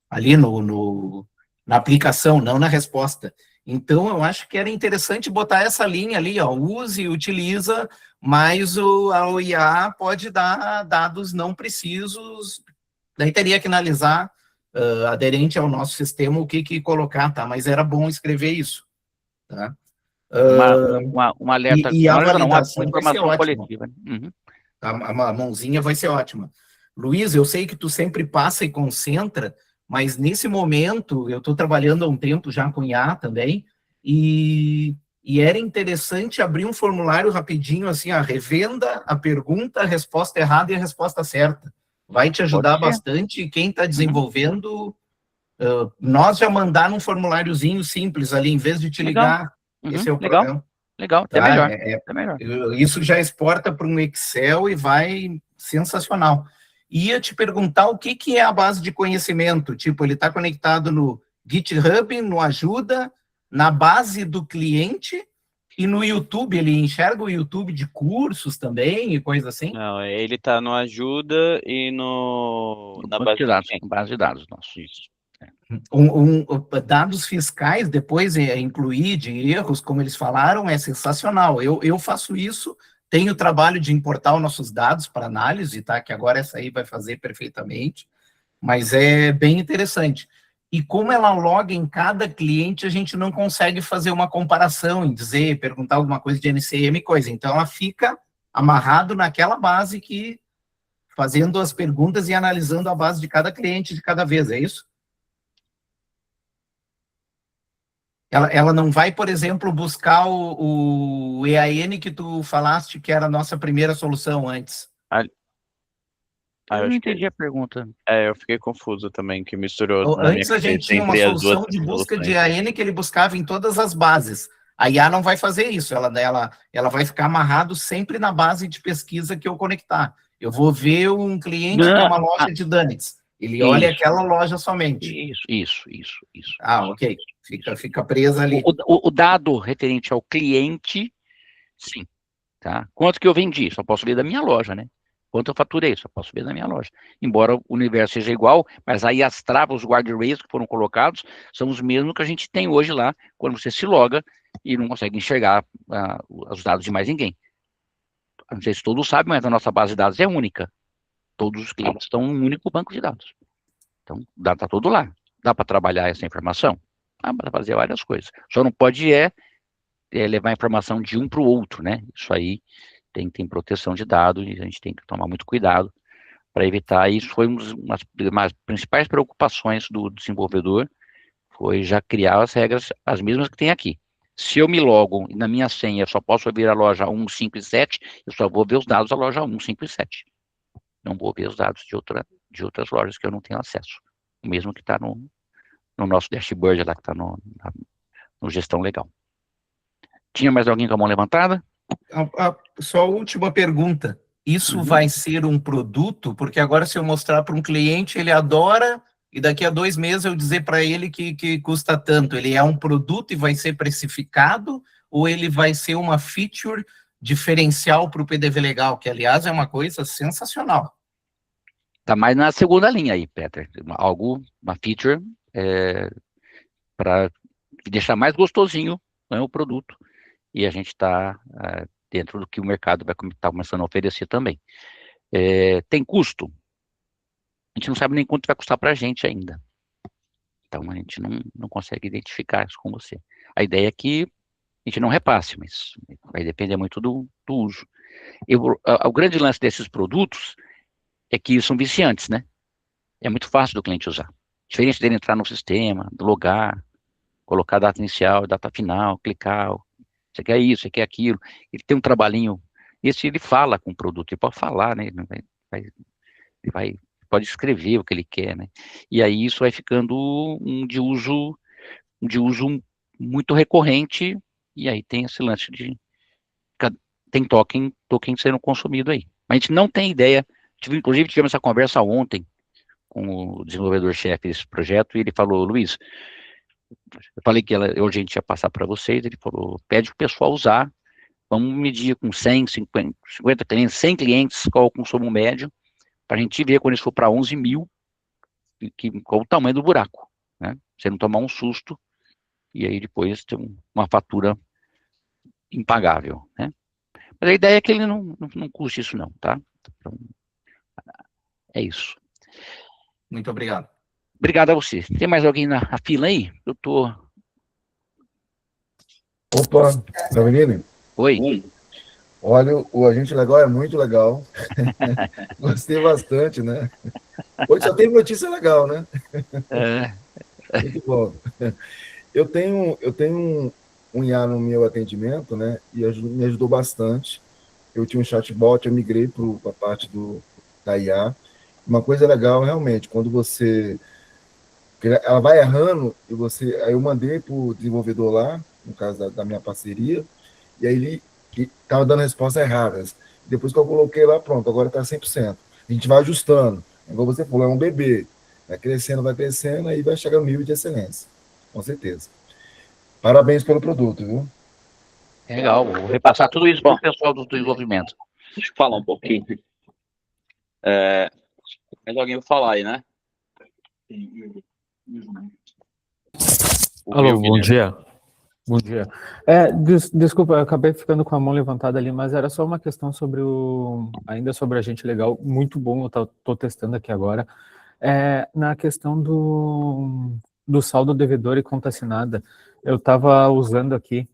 Speaker 1: ali na aplicação, não na resposta. Então, eu acho que era interessante botar essa linha ali, use e utiliza, mas a IA pode dar dados não precisos, daí teria que analisar, aderente ao nosso sistema, o que colocar, tá? Mas era bom escrever isso, tá?
Speaker 3: Um alerta,
Speaker 1: e a validação
Speaker 3: uma
Speaker 1: vai ser
Speaker 3: informação
Speaker 1: ótima.
Speaker 3: coletiva. Uhum.
Speaker 1: A mãozinha vai ser ótima. Luiz, eu sei que tu sempre passa e concentra, mas nesse momento, eu estou trabalhando há um tempo já com IA também, e era interessante abrir um formulário rapidinho, assim, revenda a pergunta, a resposta errada e a resposta certa. Vai te ajudar bastante, e quem está desenvolvendo, nós já mandar num formuláriozinho simples ali, em vez de te ligar, esse é o problema.
Speaker 3: Legal,
Speaker 1: tá?
Speaker 3: É melhor.
Speaker 1: Isso já exporta para um Excel e vai sensacional. ia te perguntar o que é a base de conhecimento. Tipo, ele está conectado no GitHub, no Ajuda, na base do cliente e no YouTube. Ele enxerga o YouTube de cursos também e coisa assim?
Speaker 2: Não, ele tá no Ajuda e na
Speaker 3: Banco
Speaker 2: base
Speaker 3: de
Speaker 2: do
Speaker 3: dados,
Speaker 2: cliente.
Speaker 3: base de dados nosso.
Speaker 2: Isso.
Speaker 1: Dados fiscais, depois incluir de erros, como eles falaram, é sensacional. Eu faço isso, tenho trabalho de importar os nossos dados para análise, tá? Que agora essa aí vai fazer perfeitamente, mas é bem interessante. E como ela loga em cada cliente, a gente não consegue fazer uma comparação em dizer, perguntar alguma coisa de NCM e coisa. Então, ela fica amarrado naquela base que, fazendo as perguntas e analisando a base de cada cliente de cada vez, é isso? Ela não vai, por exemplo, buscar o EAN que tu falaste que era a nossa primeira solução antes.
Speaker 3: Eu não
Speaker 2: acho que
Speaker 3: entendi a pergunta.
Speaker 2: eu fiquei confuso também, que misturou na minha
Speaker 1: Antes a gente
Speaker 2: cabeça
Speaker 1: tinha uma
Speaker 2: entre as duas
Speaker 1: solução de busca de
Speaker 2: soluções.
Speaker 1: EAN que ele buscava em todas as bases. A IA não vai fazer isso, ela vai ficar amarrado sempre na base de pesquisa que eu conectar. Eu vou ver um cliente que é uma loja de Dunnets. Ele olha
Speaker 3: Isso.
Speaker 1: aquela loja somente.
Speaker 3: Isso.
Speaker 1: Ok. Fica presa ali.
Speaker 3: O dado referente ao cliente, sim. Tá? Quanto que eu vendi? Só posso ver da minha loja, né? Quanto eu faturei? Só posso ver da minha loja. Embora o universo seja igual, mas aí as travas, os guardrails que foram colocados, são os mesmos que a gente tem hoje lá, quando você se loga e não consegue enxergar os dados de mais ninguém. Não sei se todos sabem, mas a nossa base de dados é única. Todos os clientes estão em um único banco de dados. Então, o dado está todo lá. Dá para trabalhar essa informação? Dá para fazer várias coisas. Só não pode levar a informação de um para o outro, né? Isso aí tem proteção de dados e a gente tem que tomar muito cuidado para evitar. Isso foi uma das principais preocupações do desenvolvedor, foi já criar as regras, as mesmas que tem aqui. Se eu me logo e na minha senha só posso ver a loja 1, 5 e 7, eu só vou ver os dados da loja 1, 5 e 7. Não vou ver os dados de outras lojas que eu não tenho acesso. O mesmo que está no nosso dashboard lá, que está no gestão legal. Tinha mais alguém com a mão levantada?
Speaker 1: Só a última pergunta. Isso vai ser um produto? Porque agora, se eu mostrar para um cliente, ele adora, e daqui a 2 meses eu dizer para ele que custa tanto. Ele é um produto e vai ser precificado? Ou ele vai ser uma feature diferencial para o PDV Legal? Que, aliás, é uma coisa sensacional.
Speaker 3: Está mais na segunda linha aí, Peter. Uma feature para deixar mais gostosinho, né, o produto. E a gente está dentro do que o mercado vai estar começando a oferecer também. Tem custo? A gente não sabe nem quanto vai custar para a gente ainda. Então, a gente não consegue identificar isso com você. A ideia é que a gente não repasse, mas vai depender muito do uso. O grande lance desses produtos é que são viciantes, né? É muito fácil do cliente usar. Diferente dele entrar no sistema, logar, colocar a data inicial, data final, clicar, você quer isso, você quer aquilo. Ele tem um trabalhinho, ele fala com o produto, ele pode falar, né? Ele pode escrever o que ele quer, né? E aí isso vai ficando de uso muito recorrente, e aí tem esse lance tem token sendo consumido aí. Mas a gente não tem ideia, inclusive tivemos essa conversa ontem com o desenvolvedor-chefe desse projeto, e ele falou, Luiz, eu falei que hoje a gente ia passar para vocês, ele falou, pede para o pessoal usar, vamos medir com 100, 50 clientes, 100 clientes, qual é o consumo médio, para a gente ver quando isso for para 11 mil, qual o tamanho do buraco, né? Você não tomar um susto, e aí depois ter uma fatura impagável, né? Mas a ideia é que ele não custe isso não, tá? Então, é isso.
Speaker 1: Muito obrigado.
Speaker 3: Obrigado a você. Tem mais alguém na fila aí? Eu tô...
Speaker 4: Opa, tá menino?
Speaker 3: Oi.
Speaker 4: Olha, o Agente Legal é muito legal. Gostei bastante, né? Hoje só tem notícia legal, né? Muito bom. Eu tenho um IA no meu atendimento, né? E me ajudou bastante. Eu tinha um chatbot, eu migrei para a parte da IA. Uma coisa legal, realmente, quando ela vai errando, aí eu mandei para o desenvolvedor lá, no caso da minha parceria, e aí ele estava dando respostas erradas. Depois que eu coloquei lá, pronto, agora está 100%. A gente vai ajustando. Igual você falou, é um bebê. Vai crescendo, aí vai chegar no nível de excelência. Com certeza. Parabéns pelo produto, viu?
Speaker 3: Legal, vou repassar tudo isso para o pessoal do desenvolvimento.
Speaker 9: Deixa eu falar um pouquinho. Mas alguém vai falar aí, né?
Speaker 10: Alô, bom dia. Bom dia. Desculpa, eu acabei ficando com a mão levantada ali, mas era só uma questão sobre ainda sobre agente legal, muito bom, eu tô testando aqui agora. Na questão do saldo devedor e conta assinada, eu estava usando aqui,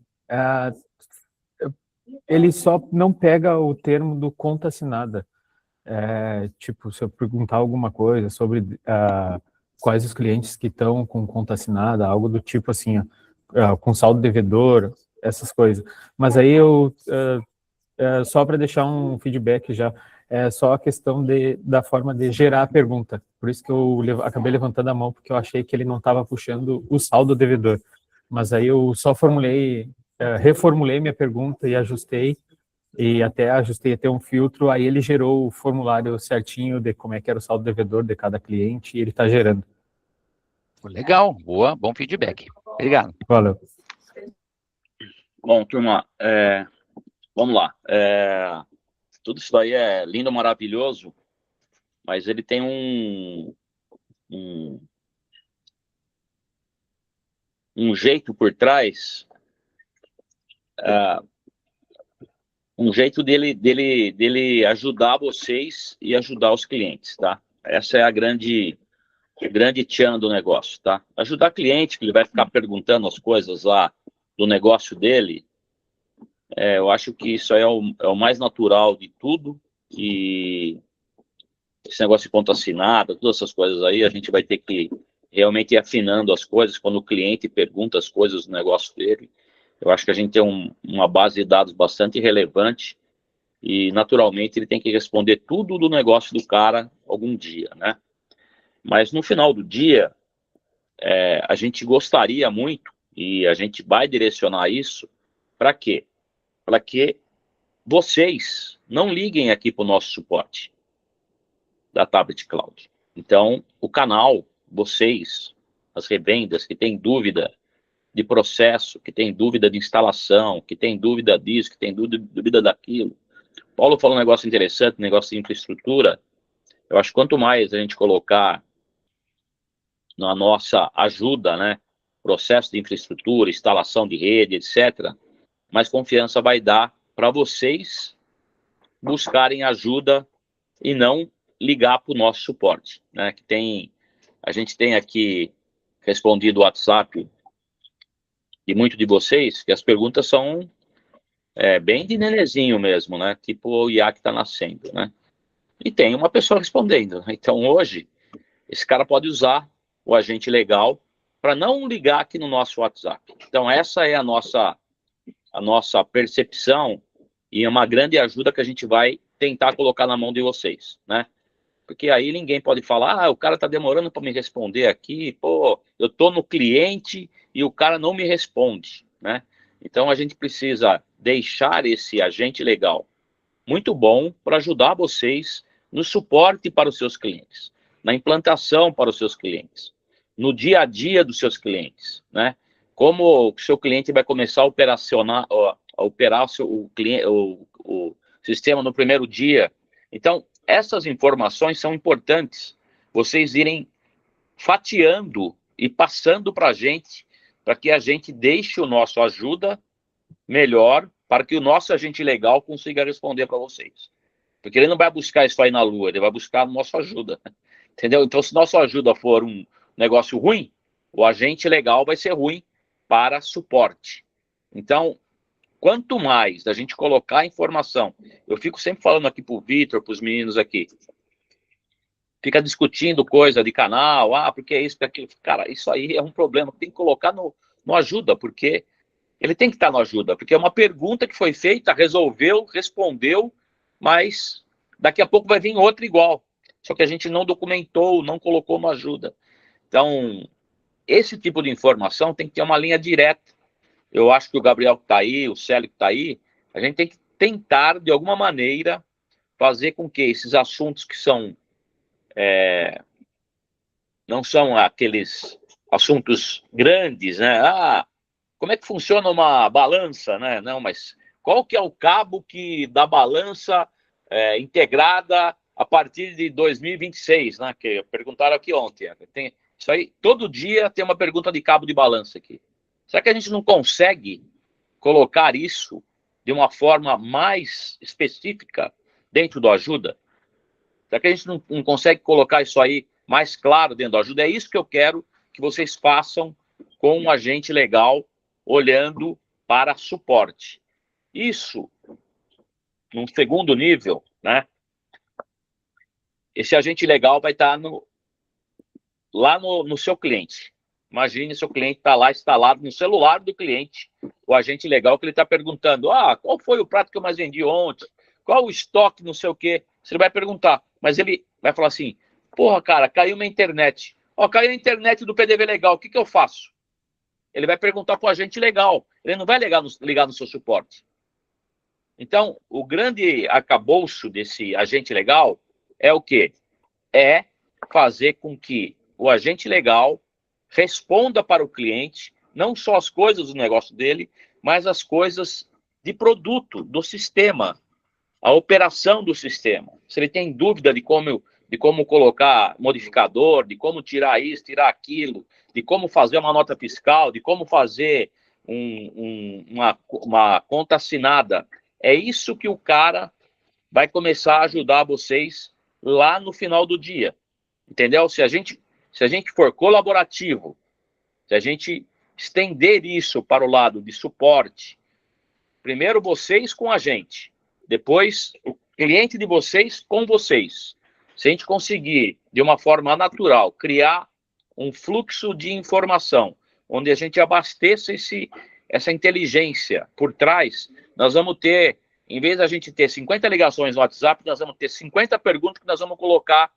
Speaker 10: ele só não pega o termo do conta assinada. Tipo, se eu perguntar alguma coisa sobre quais os clientes que estão com conta assinada, algo do tipo assim, com saldo devedor, essas coisas. Mas aí só para deixar um feedback já, só a questão da forma de gerar a pergunta. Por isso que eu acabei levantando a mão, porque eu achei que ele não estava puxando o saldo devedor. Mas aí eu só reformulei minha pergunta e ajustei, e ajustei até um filtro, aí ele gerou o formulário certinho de como é que era o saldo devedor de cada cliente, e ele está gerando.
Speaker 3: Legal, boa, bom feedback. Obrigado.
Speaker 10: Valeu.
Speaker 9: Bom, turma, vamos lá. Tudo isso daí é lindo, maravilhoso, mas ele tem um jeito por trás, um jeito dele ajudar vocês e ajudar os clientes, tá? Essa é a grande tchan do negócio, tá? Ajudar cliente, que ele vai ficar perguntando as coisas lá do negócio dele, eu acho que isso aí é o mais natural de tudo, e esse negócio de conta assinada, todas essas coisas aí, a gente vai ter que realmente ir afinando as coisas quando o cliente pergunta as coisas do negócio dele. Eu acho que a gente tem uma base de dados bastante relevante e, naturalmente, ele tem que responder tudo do negócio do cara algum dia, né? Mas, no final do dia, a gente gostaria muito, e a gente vai direcionar isso, para quê? Para que vocês não liguem aqui para o nosso suporte da Tablet Cloud. Então, o canal, vocês, as revendas que têm dúvida de processo, que tem dúvida de instalação, que tem dúvida disso, que tem dúvida daquilo. Paulo falou um negócio interessante, um negócio de infraestrutura. Eu acho que quanto mais a gente colocar na nossa ajuda, né, processo de infraestrutura, instalação de rede, etc., mais confiança vai dar para vocês buscarem ajuda e não ligar para o nosso suporte, né, a gente tem aqui respondido o WhatsApp de muito de vocês, que as perguntas são bem de nenezinho mesmo, né? Tipo o IA que está nascendo, né? E tem uma pessoa respondendo. Então, hoje, esse cara pode usar o agente legal para não ligar aqui no nosso WhatsApp. Então, essa é a nossa percepção e é uma grande ajuda que a gente vai tentar colocar na mão de vocês, né? Porque aí ninguém pode falar, o cara está demorando para me responder aqui, pô, eu estou no cliente e o cara não me responde, né? Então, a gente precisa deixar esse agente legal muito bom para ajudar vocês no suporte para os seus clientes, na implantação para os seus clientes, no dia a dia dos seus clientes, né? Como o seu cliente vai começar a operar o sistema no primeiro dia. Então, essas informações são importantes, vocês irem fatiando e passando para a gente, para que a gente deixe o nosso ajuda melhor, para que o nosso agente legal consiga responder para vocês. Porque ele não vai buscar isso aí na Lua, ele vai buscar a nossa ajuda. Entendeu? Então, se nossa ajuda for um negócio ruim, o agente legal vai ser ruim para suporte. Então, quanto mais a gente colocar a informação, eu fico sempre falando aqui para o Vitor, para os meninos aqui, fica discutindo coisa de canal, porque é isso, porque aquilo. Cara, isso aí é um problema, tem que colocar no ajuda, porque ele tem que estar no ajuda, porque é uma pergunta que foi feita, resolveu, respondeu, mas daqui a pouco vai vir outra igual, só que a gente não documentou, não colocou no ajuda. Então, esse tipo de informação tem que ter uma linha direta. Eu acho que o Gabriel que está aí, o Célio que está aí, a gente tem que tentar, de alguma maneira, fazer com que esses assuntos que são não são aqueles assuntos grandes, né? Como é que funciona uma balança, né? Não, mas qual que é o cabo da balança integrada a partir de 2026, né? Que perguntaram aqui ontem. Tem isso aí, todo dia tem uma pergunta de cabo de balança aqui. Será que a gente não consegue colocar isso de uma forma mais específica dentro do Ajuda? Será que a gente não consegue colocar isso aí mais claro dentro do Ajuda? É isso que eu quero que vocês façam com um agente legal olhando para suporte. Isso, num segundo nível, né? Esse agente legal vai estar lá no seu cliente. Imagine seu cliente está lá instalado no celular do cliente, o agente legal que ele está perguntando, qual foi o prato que eu mais vendi ontem? Qual o estoque, não sei o quê? Você vai perguntar, mas ele vai falar assim, porra, cara, caiu minha internet. Caiu a internet do PDV Legal, o que eu faço? Ele vai perguntar para o agente legal, ele não vai ligar no seu suporte. Então, o grande arcabouço desse agente legal é o quê? É fazer com que o agente legal responda para o cliente, não só as coisas do negócio dele, mas as coisas de produto, do sistema, a operação do sistema. Se ele tem dúvida de como colocar modificador, de como tirar isso, tirar aquilo, de como fazer uma nota fiscal, de como fazer uma conta assinada, é isso que o cara vai começar a ajudar vocês lá no final do dia. Entendeu? Se a gente for colaborativo, se a gente estender isso para o lado de suporte, primeiro vocês com a gente, depois o cliente de vocês com vocês. Se a gente conseguir, de uma forma natural, criar um fluxo de informação, onde a gente abasteça essa inteligência por trás, nós vamos ter, em vez da gente ter 50 ligações no WhatsApp, nós vamos ter 50 perguntas que nós vamos colocar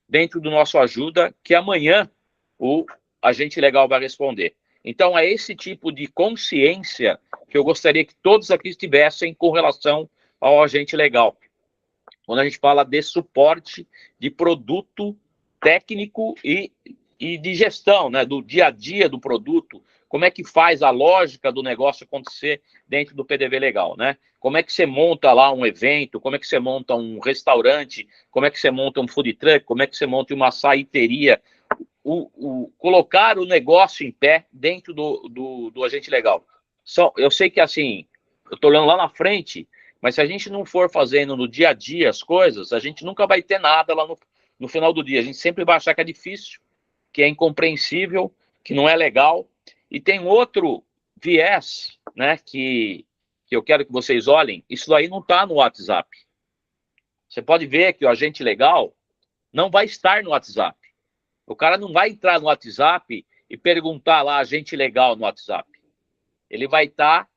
Speaker 9: dentro do nosso Ajuda, que amanhã o agente legal vai responder. Então, é esse tipo de consciência que eu gostaria que todos aqui tivessem com relação ao agente legal. Quando a gente fala de suporte de produto técnico e de gestão, né, do dia a dia do produto, como é que faz a lógica do negócio acontecer dentro do PDV Legal, né? Como é que você monta lá um evento, como é que você monta um restaurante, como é que você monta um food truck, como é que você monta uma açaiteria, colocar o negócio em pé dentro do agente legal. Eu sei que, assim, eu estou olhando lá na frente, mas se a gente não for fazendo no dia a dia as coisas, a gente nunca vai ter nada lá no final do dia. A gente sempre vai achar que é difícil, que é incompreensível, que não é legal. E tem outro viés, né, que eu quero que vocês olhem. Isso aí não está no WhatsApp. Você pode ver que o agente legal não vai estar no WhatsApp. O cara não vai entrar no WhatsApp e perguntar lá, agente legal no WhatsApp. Ele vai estar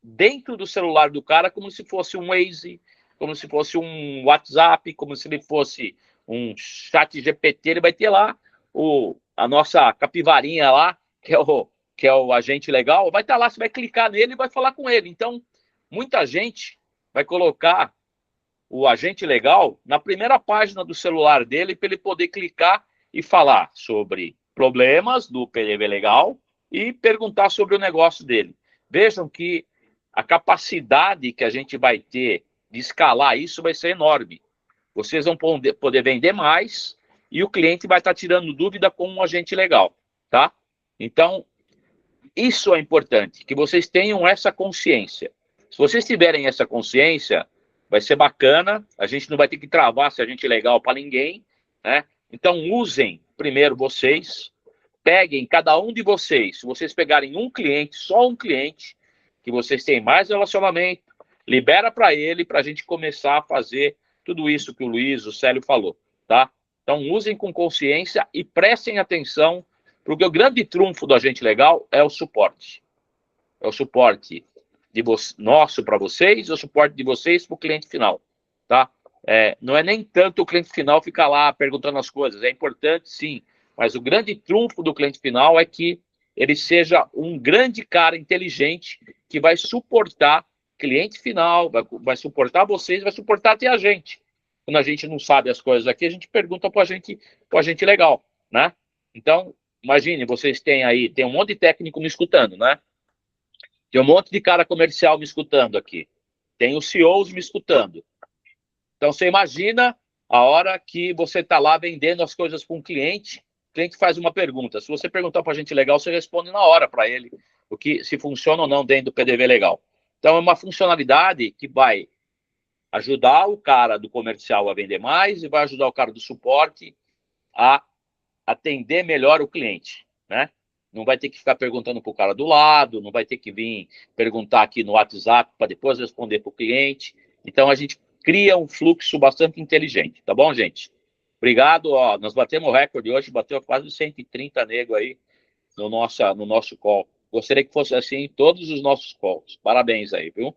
Speaker 9: dentro do celular do cara como se fosse um Waze, como se fosse um WhatsApp, como se ele fosse um chat GPT. Ele vai ter lá a nossa capivarinha lá, que é o agente legal, vai estar lá, você vai clicar nele e vai falar com ele. Então, muita gente vai colocar o agente legal na primeira página do celular dele para ele poder clicar e falar sobre problemas do PDV Legal e perguntar sobre o negócio dele. Vejam que a capacidade que a gente vai ter de escalar isso vai ser enorme. Vocês vão poder vender mais e o cliente vai estar tirando dúvida com um agente legal, tá? Então, isso é importante, que vocês tenham essa consciência. Se vocês tiverem essa consciência, vai ser bacana, a gente não vai ter que travar esse agente legal para ninguém, né? Então, usem primeiro vocês, peguem cada um de vocês, se vocês pegarem um cliente, só um cliente, que vocês têm mais relacionamento, libera para ele, para a gente começar a fazer tudo isso que o Luiz, o Célio falou, tá? Então, usem com consciência e prestem atenção, porque o grande trunfo do agente legal é o suporte. É o suporte nosso para vocês, é o suporte de vocês para o cliente final, tá? Não é nem tanto o cliente final ficar lá perguntando as coisas, é importante sim, mas o grande trunfo do cliente final é que ele seja um grande cara inteligente que vai suportar cliente final, vai suportar vocês, vai suportar até a gente. quando a gente não sabe as coisas aqui, a gente pergunta para o agente legal, né? Então, imagine, vocês têm aí, tem um monte de técnico me escutando, né? Tem um monte de cara comercial me escutando aqui. Tem os CEOs me escutando. Então, você imagina a hora que você está lá vendendo as coisas para um cliente, o cliente faz uma pergunta. Se você perguntar para a gente legal, você responde na hora para ele se funciona ou não dentro do PDV legal. Então, é uma funcionalidade que vai ajudar o cara do comercial a vender mais e vai ajudar o cara do suporte a atender melhor o cliente, né? Não vai ter que ficar perguntando para o cara do lado, não vai ter que vir perguntar aqui no WhatsApp para depois responder para o cliente. Então, a gente cria um fluxo bastante inteligente, tá bom, gente? Obrigado, ó, nós batemos o recorde hoje, bateu quase 130 nego aí no nosso call. Gostaria que fosse assim em todos os nossos calls. Parabéns aí, viu?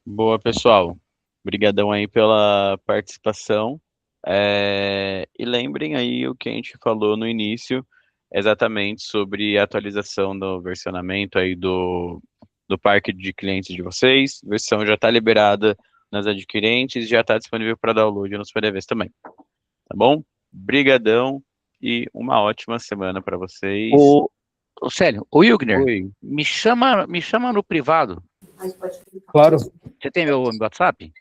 Speaker 2: Boa, pessoal. Obrigadão aí pela participação. E lembrem aí o que a gente falou no início, exatamente sobre a atualização do versionamento aí do parque de clientes de vocês. A versão já está liberada nas adquirentes, já está disponível para download nos PDVs também. Tá bom? Brigadão e uma ótima semana para vocês.
Speaker 3: Ô Célio, ô Wilgner,
Speaker 2: Oi.
Speaker 3: me chama no privado.
Speaker 10: Claro.
Speaker 3: Você tem meu WhatsApp?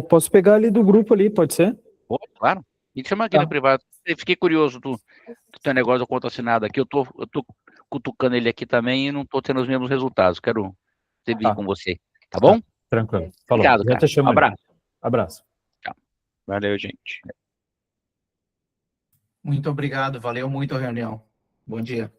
Speaker 10: Posso pegar ali do grupo ali, pode ser?
Speaker 3: Pode, claro. Me chama aqui
Speaker 10: Tá.
Speaker 3: no privado. Eu fiquei curioso do teu negócio da conta assinada aqui. Eu tô cutucando ele aqui também e não tô tendo os mesmos resultados. Quero ter vídeo com você. Tá bom?
Speaker 10: Tranquilo. Falou.
Speaker 3: Obrigado,
Speaker 10: Já
Speaker 3: cara.
Speaker 10: te chamo
Speaker 3: Um
Speaker 10: ali.
Speaker 3: abraço.
Speaker 10: Abraço.
Speaker 2: Valeu, gente.
Speaker 1: Muito obrigado, valeu muito a reunião. Bom dia.